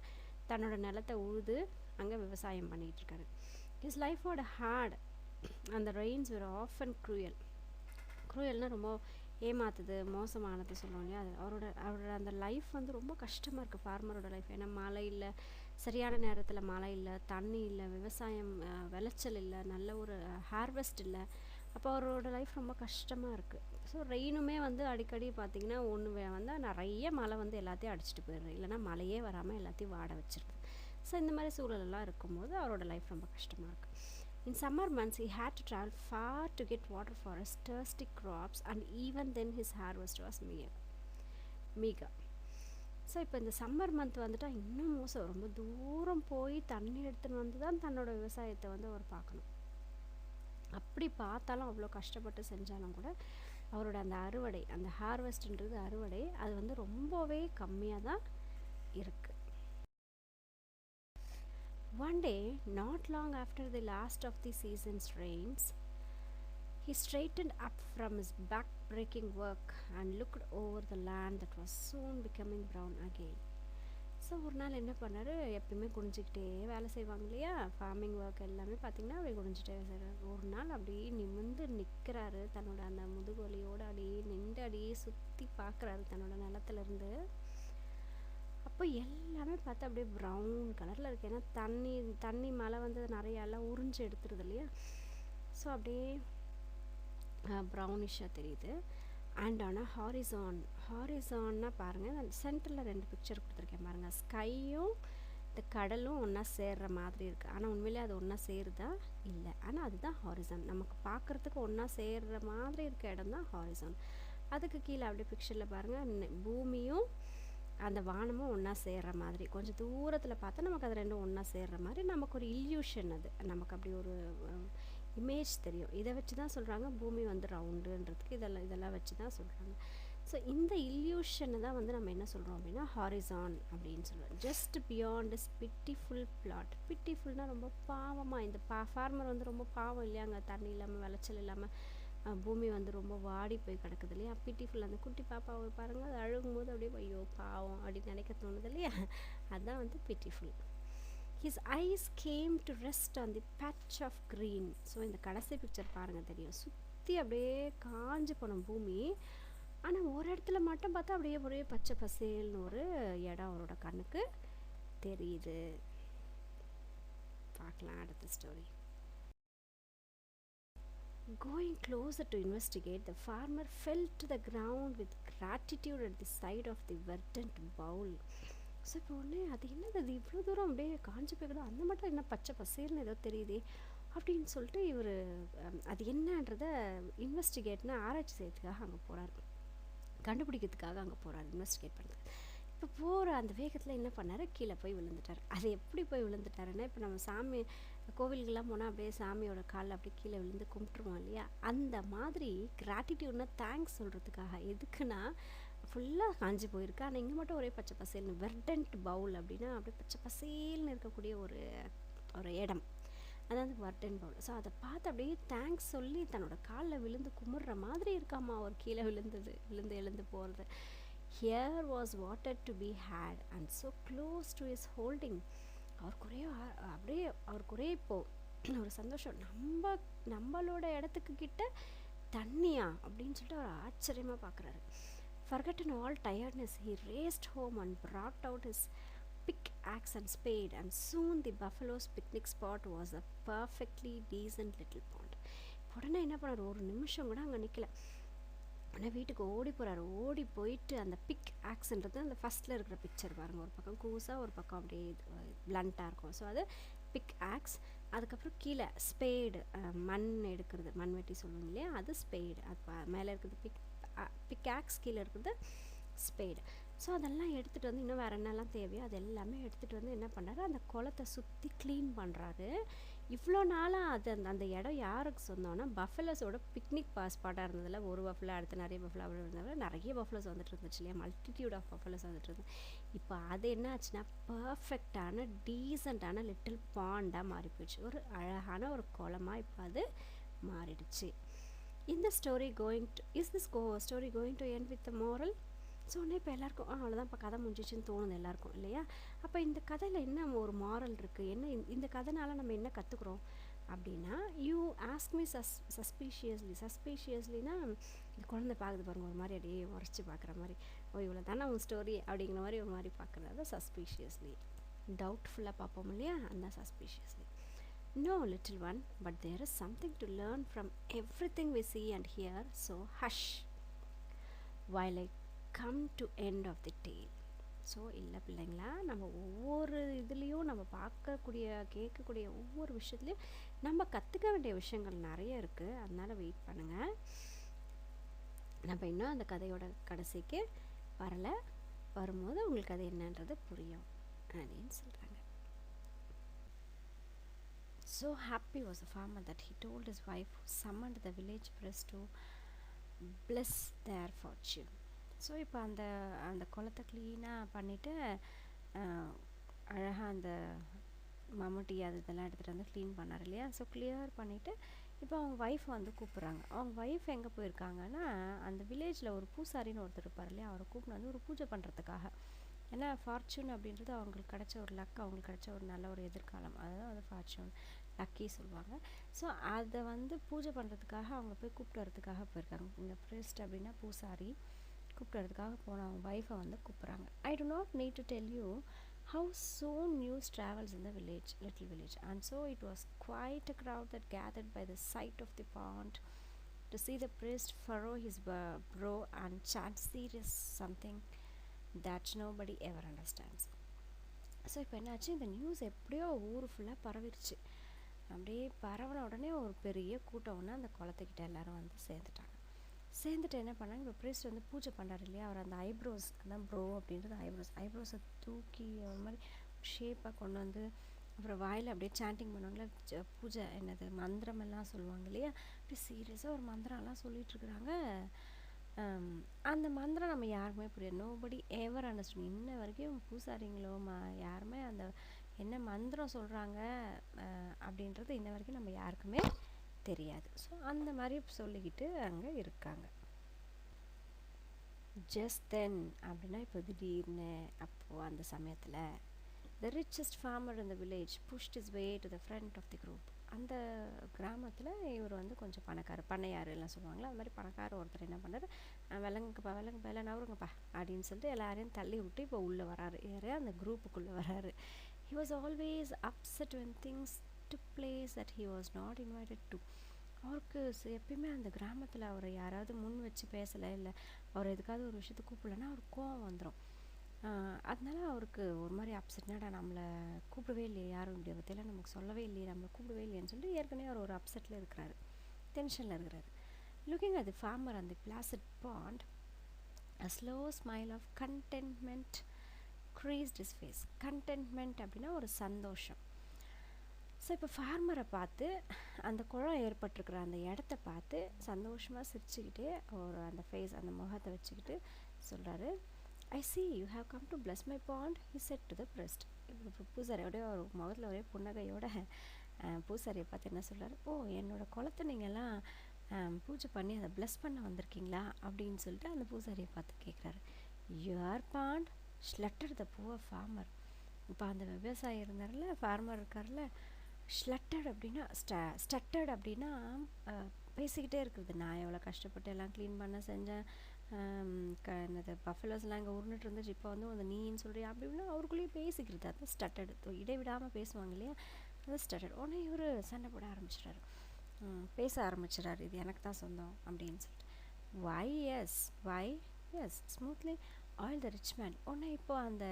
தன்னோட நிலத்தை உழுது அங்கே விவசாயம் பண்ணிகிட்ருக்காரு. ஹிஸ் லைஃபோட ஹார்ட் அந்த ரெயின்ஸ் ஒரு ஆஃபன் க்ரூயல்னால் ரொம்ப ஏமாத்துது, மோசமானது சொல்லுவோம் இல்லையா? அது அவரோட அந்த லைஃப் வந்து ரொம்ப கஷ்டமாக இருக்குது ஃபார்மரோட லைஃப். ஏன்னா மழை இல்லை, சரியான நேரத்தில் மழை இல்லை, தண்ணி இல்லை, விவசாயம் விளைச்சல் இல்லை, நல்ல ஒரு ஹார்வெஸ்ட் இல்லை. அப்போ அவரோட லைஃப் ரொம்ப கஷ்டமாக இருக்குது. ஸோ ரெயினுமே வந்து அடிக்கடி பார்த்திங்கன்னா வந்தால் நிறைய மழை வந்து எல்லாத்தையும் அடிச்சுட்டு போயிடுது, இல்லைனா மழையே வராமல் எல்லாத்தையும் வாட வச்சிருது. ஸோ இந்த மாதிரி சூழலெல்லாம் இருக்கும்போது அவரோட லைஃப் ரொம்ப கஷ்டமாக இருக்குது. In summer months, he had to travel far to get water for his thirsty crops, and even then his harvest was meager. So இப்போ இந்த சம்மர் மந்த் வந்துட்டால் இன்னும் மோசம், ரொம்ப தூரம் போய் தண்ணி எடுத்துன்னு வந்து தான் தன்னோட விவசாயத்தை வந்து அவர் பார்க்கணும். அப்படி பார்த்தாலும் அவ்வளோ கஷ்டப்பட்டு செஞ்சாலும் கூட அவரோட அந்த அறுவடை, அந்த ஹார்வெஸ்ட்ன்றது அறுவடை, அது வந்து ரொம்பவே கம்மியாக தான் இருக்குது. One day, not long after the last of the season's rains, he straightened up from his back-breaking work and looked over the land that was soon becoming brown again. So ஒரு நாள் என்ன பண்ணார், எப்பயுமே குனிஞ்சிக்கிட்டே வேலை செய்வாங்க இல்லையா, ஃபார்மிங் ஒர்க் எல்லாமே பார்த்திங்கன்னா அப்படியே குனிஞ்சிட்டே செய்கிறார். ஒரு நாள் அப்படியே நிமிர்ந்து நிற்கிறாரு, தன்னோட அந்த முதுகொலியோடு அப்படியே நின்று அப்படியே சுற்றி பார்க்குறாரு தன்னோட நிலத்துலேருந்து. அப்போ எல்லாமே பார்த்தா அப்படியே ப்ரௌன் கலரில் இருக்குது. ஏன்னா தண்ணி மழை வந்து நிறைய எல்லாம் உறிஞ்சு எடுத்துருது இல்லையா, ஸோ அப்படியே ப்ரௌனிஷாக தெரியுது. அண்ட் ஆனால் ஹாரிசான்னா பாருங்கள், சென்டரில் 2 பிக்சர் கொடுத்துருக்கேன் பாருங்கள். ஸ்கையும் இந்த கடலும் ஒன்றா சேர்ற மாதிரி இருக்குது. ஆனால் உண்மையிலே அது ஒன்றா சேருதா இல்லை, ஆனால் அதுதான் ஹாரிசான். நமக்கு பார்க்குறதுக்கு ஒன்றா சேர்ற மாதிரி இருக்க இடம் தான் ஹாரிசான். அதுக்கு கீழே அப்படியே பிக்சரில் பாருங்கள், பூமியும் அந்த வானமும் ஒன்றா சேர்ற மாதிரி, கொஞ்சம் தூரத்தில் பார்த்தா நமக்கு அது ரெண்டும் ஒன்றா சேர்ற மாதிரி நமக்கு ஒரு இல்யூஷன், அது நமக்கு அப்படி ஒரு இமேஜ் தெரியும். இதை வச்சு தான் சொல்கிறாங்க பூமி வந்து ரவுண்டுன்றதுக்கு, இதெல்லாம் வச்சு தான் சொல்கிறாங்க. ஸோ இந்த இல்யூஷனை தான் வந்து நம்ம என்ன சொல்கிறோம் அப்படின்னா ஹாரிசான் அப்படின்னு சொல்லுவோம். Just beyond his pitiful flat. பிட்டிஃபுல்னால் ரொம்ப பாவமாக, இந்த ஃபார்மர் வந்து ரொம்ப பாவம் இல்லையாங்க, தண்ணி இல்லாமல் விளைச்சல் இல்லாமல் பூமி வந்து ரொம்ப வாடி போய் கிடக்குது இல்லையா. பிட்டிஃபுல், அந்த குட்டி பாப்பாவை பாருங்கள், அது அழுகும்போது அப்படியே ஐயோ பாவம் அப்படின்னு நினைக்க தோணுது இல்லையா, அதுதான் வந்து pitiful. His eyes came to rest on the patch of green. So இந்த கடைசி பிக்சர் பாருங்கள் தெரியும், சுற்றி அப்படியே காஞ்சு போன பூமி, ஆனால் ஒரு இடத்துல மட்டும் பார்த்தா அப்படியே ஒரே பச்சை பசேல்னு ஒரு இடம் அவரோட கண்ணுக்கு தெரியுது. பார்க்கலாம் அடுத்த story. Going closer to investigate, the farmer fell to the ground with gratitude at the sight of the verdant bowl. So இப்போ ஒன்று அது என்னது, அது இவ்வளோ தூரம் அப்படியே காஞ்சி போய்க்கூட, அந்த மட்டும் என்ன பச்சை பசேல்னு ஏதோ தெரியுதே அப்படின்னு சொல்லிட்டு இவர் அது என்னன்றதை இன்வெஸ்டிகேட்னு ஆராய்ச்சி செய்யறதுக்காக அங்கே போகிறார், கண்டுபிடிக்கிறதுக்காக அங்கே போகிறார், இன்வெஸ்டிகேட் பண்ணுறது. இப்போ போகிற அந்த வேகத்தில் என்ன பண்ணார், கீழே போய் விழுந்துட்டார். அது எப்படி போய் விழுந்துட்டாருன்னா, இப்போ நம்ம சாமி கோவிலுக்கெல்லாம் போனால் அப்படியே சாமியோட காலில் அப்படியே கீழே விழுந்து கும்பிட்டுருவோம் இல்லையா, அந்த மாதிரி கிராட்டிடியூட்னா தேங்க்ஸ் சொல்கிறதுக்காக. எதுக்குன்னா ஃபுல்லாக காஞ்சி போயிருக்கு, ஆனால் இங்கே மட்டும் ஒரே பச்சை பசேல்னு, வெர்டன்ட் பவுல் அப்படின்னா அப்படியே பச்சை பசேல்னு இருக்கக்கூடிய ஒரு இடம், அதாவது வர்டன் பவுல். ஸோ அதை பார்த்து அப்படியே தேங்க்ஸ் சொல்லி தன்னோட காலில் விழுந்து கும்பிட்ற மாதிரி இருக்காமா அவர் கீழே விழுந்து எழுந்து போகிறது. Here was water to be had and so close to his holding. அவருக்குறைய இப்போது ஒரு சந்தோஷம், நம்மளோட இடத்துக்கு கிட்ட தண்ணியா அப்படின்னு சொல்லிட்டு அவர் ஆச்சரியமாக பார்க்குறாரு. Forgotten all tiredness, he raced home and brought out his pickaxe and spade, and soon the buffalo's picnic spot was a perfectly decent little pond. உடனே என்ன பண்ணார், ஒரு நிமிஷம் கூட அங்கே நிற்கல, ஆனால் வீட்டுக்கு ஓடி போகிறார். ஓடி போயிட்டு அந்த பிக் ஆக்ஸ்ன்றது அந்த ஃபஸ்ட்டில் இருக்கிற பிக்சர் பாருங்கள், ஒரு பக்கம் கூசாக ஒரு பக்கம் அப்படியே பிளண்ட்டாக இருக்கும். ஸோ அது பிக் ஆக்ஸ். அதுக்கப்புறம் கீழே ஸ்பேடு, மண் எடுக்கிறது, மண் வெட்டி சொல்லுவோம் இல்லையா, அது ஸ்பேடு. அது மேலே இருக்கிறது பிக்காக்ஸ், கீழே இருக்குது ஸ்பேடு. ஸோ அதெல்லாம் எடுத்துகிட்டு வந்து இன்னும் வேறு என்னெல்லாம் தேவையோ அது எல்லாமே எடுத்துகிட்டு வந்து என்ன பண்ணுறாரு, அந்த குளத்தை சுற்றி க்ளீன் பண்ணுறாரு. இவ்வளோ நாளாக அது அந்த இடம் யாருக்கு சொந்தம்னா பஃபலோஸோட பிக்னிக் ஸ்பாட்டாக இருந்ததில், ஒரு பஃபலோ அடுத்து நிறைய பஃபலோ அப்படி இருந்ததில் நிறைய பஃபலோஸ் வந்துட்டு இருந்துச்சு இல்லையா, மல்டிடியூட் ஆஃப் பஃபலோஸ் வந்துட்டு இருந்தது. இப்போ அது என்ன ஆச்சுன்னா பர்ஃபெக்டான டீசெண்டான லிட்டில் பாண்டாக மாறி போயிடுச்சு, ஒரு அழகான ஒரு குளமாக இப்போ அது மாறிடுச்சு. இந்த story story going to end with moral? So உடனே இப்போ எல்லாருக்கும் அவ்வளோதான், இப்போ கதை முடிஞ்சிச்சுன்னு தோணுது எல்லாருக்கும் இல்லையா. அப்போ இந்த கதையில் என்ன ஒரு மாரல் இருக்குது, என்ன இந்த கதைனால நம்ம என்ன கற்றுக்குறோம் அப்படின்னா, யூ ஆஸ்க் மீ சஸ்பீஷியஸ்லினா இந்த குழந்தை பார்க்குது பாருங்கள், ஒரு மாதிரி அப்படியே உரைச்சி பார்க்குற மாதிரி, ஓ இவ்வளோ தானே உன் ஸ்டோரி அப்படிங்கிற மாதிரி ஒரு மாதிரி பார்க்குறது சஸ்பீஷியஸ்லி. டவுட்ஃபுல்லாக பார்ப்போம் இல்லையா, அந்த சஸ்பீஷியஸ்லி. No, little one, but there is something to learn from everything we see and hear, so hush while I come to end of the tale. So இல்லை பிள்ளைங்களா, நம்ம ஒவ்வொரு இதுலேயும் நம்ம பார்க்கக்கூடிய கேட்கக்கூடிய ஒவ்வொரு விஷயத்துலையும் நம்ம கற்றுக்க வேண்டிய விஷயங்கள் நிறைய இருக்குது. அதனால் வெயிட் பண்ணுங்கள், நம்ம இன்னும் அந்த கதையோட கடைசிக்கு வரும்போது உங்களுக்கு அது என்னன்றது புரியும் அப்படின்னு சொல்கிறாங்க. So happy was the farmer that he told his wife, who summoned the village priest to bless their fortune. So இப்போ அந்த குளத்தை க்ளீனாக பண்ணிவிட்டு அழகாக அந்த மம்முட்டி அது இதெல்லாம் எடுத்துகிட்டு வந்து க்ளீன் பண்ணார் இல்லையா. ஸோ கிளியர் பண்ணிவிட்டு இப்போ அவங்க ஒய்ஃபை வந்து கூப்பிட்றாங்க. அவங்க ஒய்ஃப் எங்கே போயிருக்காங்கன்னா, அந்த வில்லேஜில் ஒரு பூசாரின்னு ஒருத்தர் இருப்பார் இல்லையா, அவரை கூப்பிட்டு வந்து ஒரு பூஜை பண்ணுறதுக்காக. ஏன்னா ஃபார்ச்சூன் அப்படின்றது அவங்களுக்கு கிடைச்ச ஒரு லக், அவங்களுக்கு கிடைச்ச ஒரு நல்ல ஒரு எதிர்காலம், அதுதான் வந்து ஃபார்ச்சூன் லக்கி சொல்லுவாங்க. ஸோ அதை வந்து பூஜை பண்ணுறதுக்காக அவங்க போய் கூப்பிட்டு வரதுக்காக போயிருக்காங்க. இந்த ப்ரீஸ்ட் அப்படின்னா பூசாரி, கூப்பிட்டு வரதுக்காக போன அவங்க ஒய்ஃபை வந்து கூப்பிட்றாங்க. ஐ do not need to tell you how soon news travels in the village, little village, and so it was quite a crowd that gathered by the side of the pond to see the priest furrow his brow and chant serious something that nobody ever understands. So இப்போ என்னாச்சு, இந்த news எப்படியோ ஊர் ஃபுல்லாக பரவிடுச்சு. அப்படியே பரவின உடனே ஒரு பெரிய கூட்டம் ஒன்று அந்த குளத்துக்கிட்ட எல்லோரும் வந்து சேர்ந்துட்டாங்க. சேர்ந்துட்டு என்ன பண்ணாங்க, இப்போ ப்ரீஸ்ட் வந்து பூஜை பண்ணார் இல்லையா, அவர் அந்த ஐப்ரோஸ், அதான் ப்ரோ அப்படின்றது ஐப்ரோஸை தூக்கி ஒரு மாதிரி ஷேப்பாக கொண்டு வந்து, அப்புறம் வாயில் அப்படியே சாண்டிங் பண்ணுவாங்களே, பூஜை என்னது மந்திரமெல்லாம் சொல்லுவாங்க இல்லையா, அப்படியே சீரியஸாக ஒரு மந்திரம்லாம் சொல்லிகிட்ருக்குறாங்க. அந்த மந்திரம் நம்ம யாருக்குமே புரியாது. நோபடி எவர் அண்டர்ஸ்டாண்ட். இன்ன வரைக்கும் பூசாரிங்களோ யாருமே அந்த என்ன மந்திரம் சொல்கிறாங்க அப்படின்றது இன்ன வரைக்கும் நம்ம யாருக்குமே தெரியாது. ஸோ அந்த மாதிரி சொல்லிக்கிட்டு அங்கே இருக்காங்க. ஜஸ்ட் தென் அப்படின்னா இப்போ திடீர்னு அப்போது அந்த சமயத்தில் the richest farmer in the village pushed his way to the front of the group. அந்த கிராமத்தில் இவர் வந்து கொஞ்சம் பண்ணையார் எல்லாம் சொல்லுவாங்களே, அது மாதிரி பணக்கார ஒருத்தர் என்ன பண்ணுறாரு, விலங்குப்பா எல்லாம் நவருங்கப்பா அப்படின்னு சொல்லிட்டு எல்லாரையும் தள்ளி விட்டு இப்போ உள்ளே வராரு, யாரே அந்த குரூப்புக்குள்ளே வராரு. He was always upset when things took place that he was not invited to. அவருக்கு எப்பயுமே அந்த கிராமத்தில் அவரை யாராவது முன் வச்சு பேசலை, இல்லை அவர் எதுக்காவது ஒரு விஷயத்தை கூப்பிடலன்னா அவருக்கு கோவம் வந்துடும். அதனால அவருக்கு ஒரு மாதிரி அப்செட்னாடா, நம்மளை கூப்பிடவே இல்லையே யாரும், இப்படி பற்றியெல்லாம் நமக்கு சொல்லவே இல்லையே, நம்மளை கூப்பிடவே இல்லையேன்னு சொல்லிட்டு ஏற்கனவே அவர் ஒரு அப்செட்டில் இருக்கிறாரு, டென்ஷனில் இருக்கிறாரு. லுக்கிங் அட் தி ஃபார்மர் அந்த placid pond, a slow smile of contentment creased his face. contentment அப்படின்னா ஒரு சந்தோஷம். ஸோ இப்போ ஃபார்மரை பார்த்து, அந்த குளம் ஏற்பட்டிருக்கிற அந்த இடத்த பார்த்து சந்தோஷமாக சிரிச்சுக்கிட்டே ஒரு அந்த ஃபேஸ், அந்த முகத்தை வச்சுக்கிட்டு சொல்கிறாரு, I see you have come to bless my pond, he said to the priest. இப்போ பூசாரியோட ஒரு முகத்தில் ஒரே புன்னகையோட பூசாரியை பார்த்து என்ன சொல்கிறாரு, ஓ என்னோடய குளத்தை நீங்கள்லாம் பூஜை பண்ணி அதை ப்ளஸ் பண்ண வந்திருக்கீங்களா அப்படின்னு சொல்லிட்டு அந்த பூசாரியை பார்த்து கேட்குறாரு. Your pond slaughter the poor farmer. இப்போ அந்த விவசாயி இருந்தார்ல, ஃபார்மர் இருக்கார்ல, ஸ்லட்டட் அப்படின்னா ஸ்டட்டட் அப்படின்னா பேசிக்கிட்டே இருக்குது. நான் எவ்வளோ கஷ்டப்பட்டு எல்லாம் க்ளீன் பண்ண செஞ்சேன், என்னது பஃபலோஸ்லாம் இங்கே உருண்டுட்டு இருந்துச்சு, இப்போ வந்து அந்த நீன்னு சொல்கிறியா அப்படி இப்படின்னா அவருக்குள்ளேயே பேசிக்கிறது, அது ஸ்டட்டட். இடைவிடாமல் பேசுவாங்க இல்லையா, அது ஸ்டட்டட். உடனே இவர் சண்டை போட ஆரம்பிச்சிட்டாரு, பேச ஆரம்பிச்சிடாரு, இது எனக்கு தான் சொந்தம் அப்படின்னு சொல்லிட்டு. Why is smoothly all the rich man. உடனே இப்போ அந்த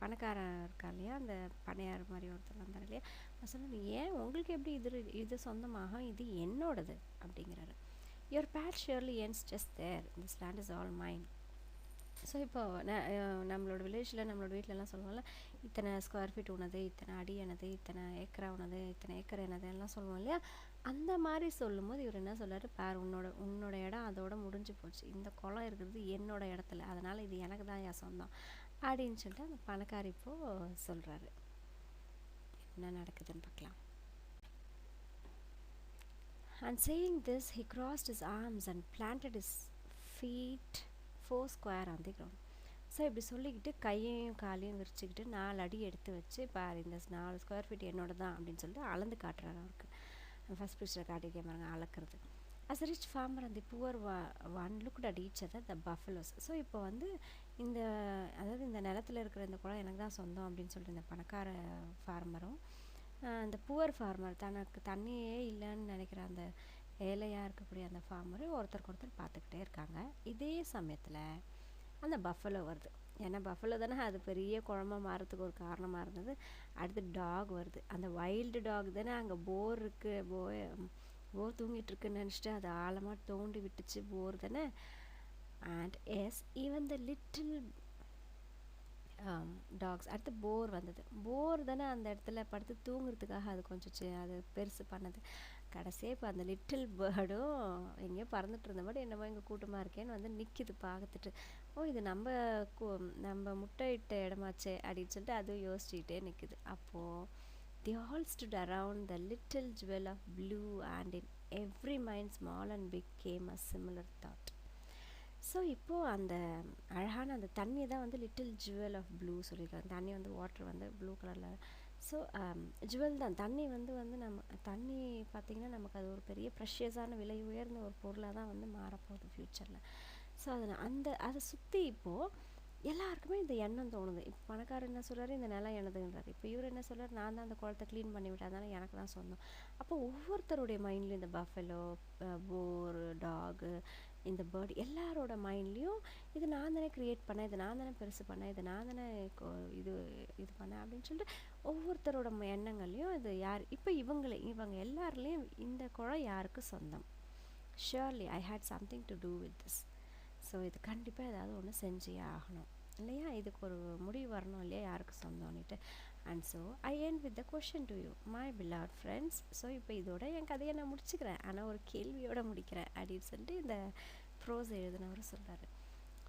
பணக்காரன் இருக்கா இல்லையா, அந்த பண்ணையார் மாதிரி ஒருத்தர் வந்தார் இல்லையா, சொன்னார், ஏன் உங்களுக்கு எப்படி இது சொந்தமாக, இது என்னோடது அப்படிங்கிறாரு. Your bet surely ends just there, this land is all mine. So இப்போ நம்மளோட வில்லேஜில் நம்மளோட வீட்டிலலாம் சொல்லுவோம்ல, இத்தனை ஸ்கொயர் ஃபீட் உனது, இத்தனை அடி எனது, இத்தனை ஏக்கரா உனது, இத்தனை ஏக்கர் எனது எல்லாம் சொல்லுவோம் இல்லையா, அந்த மாதிரி சொல்லும்போது இவர் என்ன சொல்கிறாரு, பார் உன்னோட இடம் அதோட முடிஞ்சு போச்சு, இந்த குளம் இருக்கிறது என்னோட இடத்துல, அதனால் இது எனக்கு தான் என் சொந்தம் அப்படின்னு சொல்லிட்டு அந்த பணக்காரி இப்போது சொல்கிறாரு. என்ன நடக்குதுன்னு பார்க்கலாம். And saying this, he crossed his arms and planted his feet 4 square on the ground. So இப்படி சொல்லிக்கிட்டு கையையும் காலையும் விரிச்சுக்கிட்டு 4 அடி எடுத்து வச்சு, பாரு இந்த 4 ஸ்கொயர் ஃபீட் என்னோட தான் அப்படின்னு சொல்லிட்டு அளந்து காட்டுறாரு அவருக்கு. ஃபஸ்ட் பிக்சரை காட்டியிருக்கேன் பாருங்க, அளக்கிறது. அஸ் ரிச் ஃபார்மர் அந்த poor one looked at each other the buffaloes. So இப்போ வந்து அதாவது இந்த நிலத்தில் இருக்கிற இந்த குளம் எனக்கு தான் சொந்தம் அப்படின்னு சொல்லிட்டு இந்த பணக்கார ஃபார்மரும் அந்த புவர் ஃபார்மர், தனக்கு தண்ணியே இல்லைன்னு நினைக்கிற அந்த ஏழையாக இருக்கக்கூடிய அந்த ஃபார்மரும் ஒருத்தருக்கு பார்த்துக்கிட்டே இருக்காங்க. இதே சமயத்தில் அந்த பஃபலோ வருது. ஏன்னா பஃபலோ தானே அது பெரிய குழம்பா மாறத்துக்கு ஒரு காரணமாக இருந்தது. அடுத்து டாக் வருது. அந்த வைல்டு டாக் தானே அங்கே போர் இருக்குது, போர் தூங்கிட்டுருக்குன்னு நினச்சிட்டு அதை ஆழமாக தோண்டி விட்டுச்சு, போர் தானே. And as even the little dogs. அடுத்து போர் வந்தது. போர் தானே அந்த இடத்துல படுத்து தூங்குறதுக்காக அது கொஞ்சம் அது பெருசு பண்ணது. கடைசியாக இப்போ அந்த லிட்டில் பேர்டும் எங்கேயோ பறந்துட்டு இருந்தபடி என்னமோ இங்கே கூட்டமாக இருக்கேன்னு வந்து நிற்கிது பார்த்துட்டு. ஓ இது நம்ம முட்டை இட்ட இடமாச்சே அப்படின்னு சொல்லிட்டு அதுவும் யோசிச்சுக்கிட்டே நிற்குது. அப்போது They all stood around the little jewel of blue, and in every mind, small and big, came a similar thought. So இப்போது அந்த அழகான அந்த தண்ணி தான் வந்து லிட்டில் ஜுவல் ஆஃப் ப்ளூ சொல்லியிருக்காங்க. தண்ணி வந்து வாட்டர் வந்து ப்ளூ கலரில். ஸோ ஜுவல் தான் தண்ணி வந்து நம்ம தண்ணி பார்த்திங்கன்னா நமக்கு அது ஒரு பெரிய ப்ரெஷியஸான விலை உயர்ந்த ஒரு பொருளாக தான் வந்து மாறப்போகுது ஃப்யூச்சரில். ஸோ அதை சுற்றி இப்போது எல்லாருக்குமே இந்த எண்ணம் தோணுது. இப்போ பணக்காரர் என்ன சொல்கிறாரு, இந்த நிலம் எனதுன்றாரு. இப்போ இவர் என்ன சொல்கிறார், நான் தான் அந்த குளத்தை க்ளீன் பண்ணி விட்டேன், அதனால் எனக்கு தான் சொந்தம். அப்போ ஒவ்வொருத்தருடைய மைண்ட்லேயும் இந்த பஃபெலோ, போர், டாகு, இந்த பேர்டு எல்லாரோட மைண்ட்லேயும் இது நான் தானே க்ரியேட் பண்ணேன், இது நான் தானே பெருசு பண்ணேன், இது நான் தானே இது இது பண்ணேன் அப்படின்னு சொல்லிட்டு ஒவ்வொருத்தரோட எண்ணங்கள்லையும் இது யார் இப்போ இவங்க எல்லாருலேயும் இந்த குளம் யாருக்கு சொந்தம்? Surely I had something to do with this. So இது கண்டிப்பாக ஏதாவது ஒன்று செஞ்சே ஆகணும் இல்லையா? இதுக்கு ஒரு முடிவு வரணும் இல்லையா, யாருக்கு சொந்தம்னுட்டு. And so I end with the question to you my beloved friends. So இப்போ இதோட என் கதையை நான் முடிச்சுக்கிறேன், ஆனால் ஒரு கேள்வியோடு முடிக்கிறேன் அப்படின்னு சொல்லிட்டு இந்த ப்ரோஸ் எழுதினவர் சொல்கிறாரு.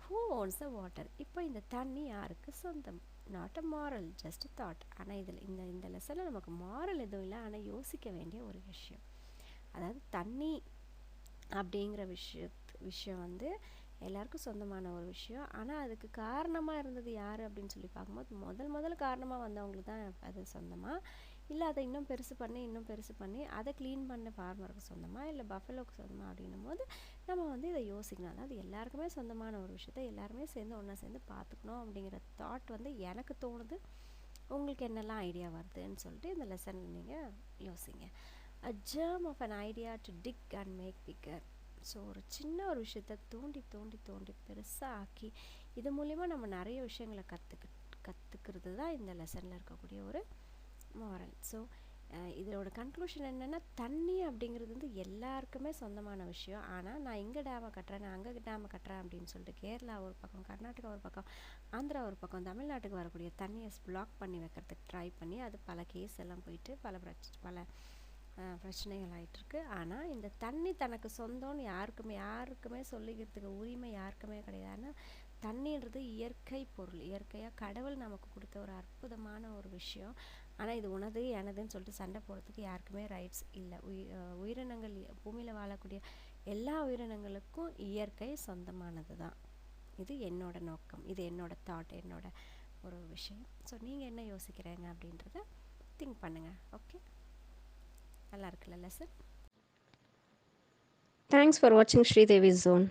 Who ones the water? இப்போ இந்த தண்ணி யாருக்கு சொந்தம்? Not a moral, just thought. ஆனால் இதில் இந்த லெசனில் நமக்கு மாரல் எதுவும் இல்லை, ஆனால் யோசிக்க வேண்டிய ஒரு விஷயம். அதாவது தண்ணி அப்படிங்கிற விஷயம் வந்து எல்லாருக்கும் சொந்தமான ஒரு விஷயம். ஆனால் அதுக்கு காரணமாக இருந்தது யார் அப்படின்னு சொல்லி பார்க்கும்போது முதல் காரணமாக வந்தவங்களுக்கு தான் அது சொந்தமாக, இல்லை அதை இன்னும் பெருசு பண்ணி அதை க்ளீன் பண்ண ஃபார்மருக்கு சொந்தமாக, இல்லை பஃபலோக்கு சொந்தமாக அப்படின்னும் போது நம்ம வந்து இதை யோசிக்கணும். அதாவது எல்லாருக்குமே சொந்தமான ஒரு விஷயத்த எல்லாருமே சேர்ந்து ஒன்றா சேர்ந்து பார்த்துக்கணும் அப்படிங்கிற தாட் வந்து எனக்கு தோணுது. உங்களுக்கு என்னெல்லாம் ஐடியா வருதுன்னு சொல்லிட்டு இந்த லெசனில் நீங்கள் யோசிங்க. A germ of an idea to dig and make bigger. So ஒரு சின்ன ஒரு விஷயத்த தோண்டி பெருசாக ஆக்கி இது மூலிமா நம்ம நிறைய விஷயங்களை கற்றுக்கிறது தான் இந்த லெசனில் இருக்கக்கூடிய ஒரு மாரல். ஸோ இதோட கன்க்ளூஷன் என்னென்னா, தண்ணி அப்படிங்கிறது வந்து எல்லாருக்குமே சொந்தமான விஷயம். ஆனால் நான் இங்கே டேமை கட்டுறேன், நான் அங்கே டேமை கட்டுறேன் அப்படின்னு சொல்லிட்டு கேரளா ஒரு பக்கம், கர்நாடகா ஒரு பக்கம், ஆந்திரா ஒரு பக்கம், தமிழ்நாட்டுக்கு வரக்கூடிய தண்ணியை பிளாக் பண்ணி வைக்கிறதுக்கு ட்ரை பண்ணி அது பல கேஸ் எல்லாம் போயிட்டு பல பிரச்சனைகள் ஆகிட்டுருக்கு. ஆனால் இந்த தண்ணி தனக்கு சொந்தம்னு யாருக்குமே சொல்லிக்கிறதுக்கு உரிமை யாருக்குமே கிடையாது. ஆனால் தண்ணின்றது இயற்கை பொருள், இயற்கையாக கடவுள் நமக்கு கொடுத்த ஒரு அற்புதமான ஒரு விஷயம். ஆனால் இது உனது எனதுன்னு சொல்லிட்டு சண்டை போடுறதுக்கு யாருக்குமே ரைட்ஸ் இல்லை. உயிரினங்கள் பூமியில் வாழக்கூடிய எல்லா உயிரினங்களுக்கும் இயற்கை சொந்தமானது தான். இது என்னோட நோக்கம், இது என்னோட தாட், என்னோட ஒரு விஷயம். ஸோ நீங்கள் என்ன யோசிக்கிறீங்க அப்படின்றத திங்க் பண்ணுங்கள். ஓகே, நல்லா இருக்குல்ல lesson? Thanks for watching Sridevi's Zone.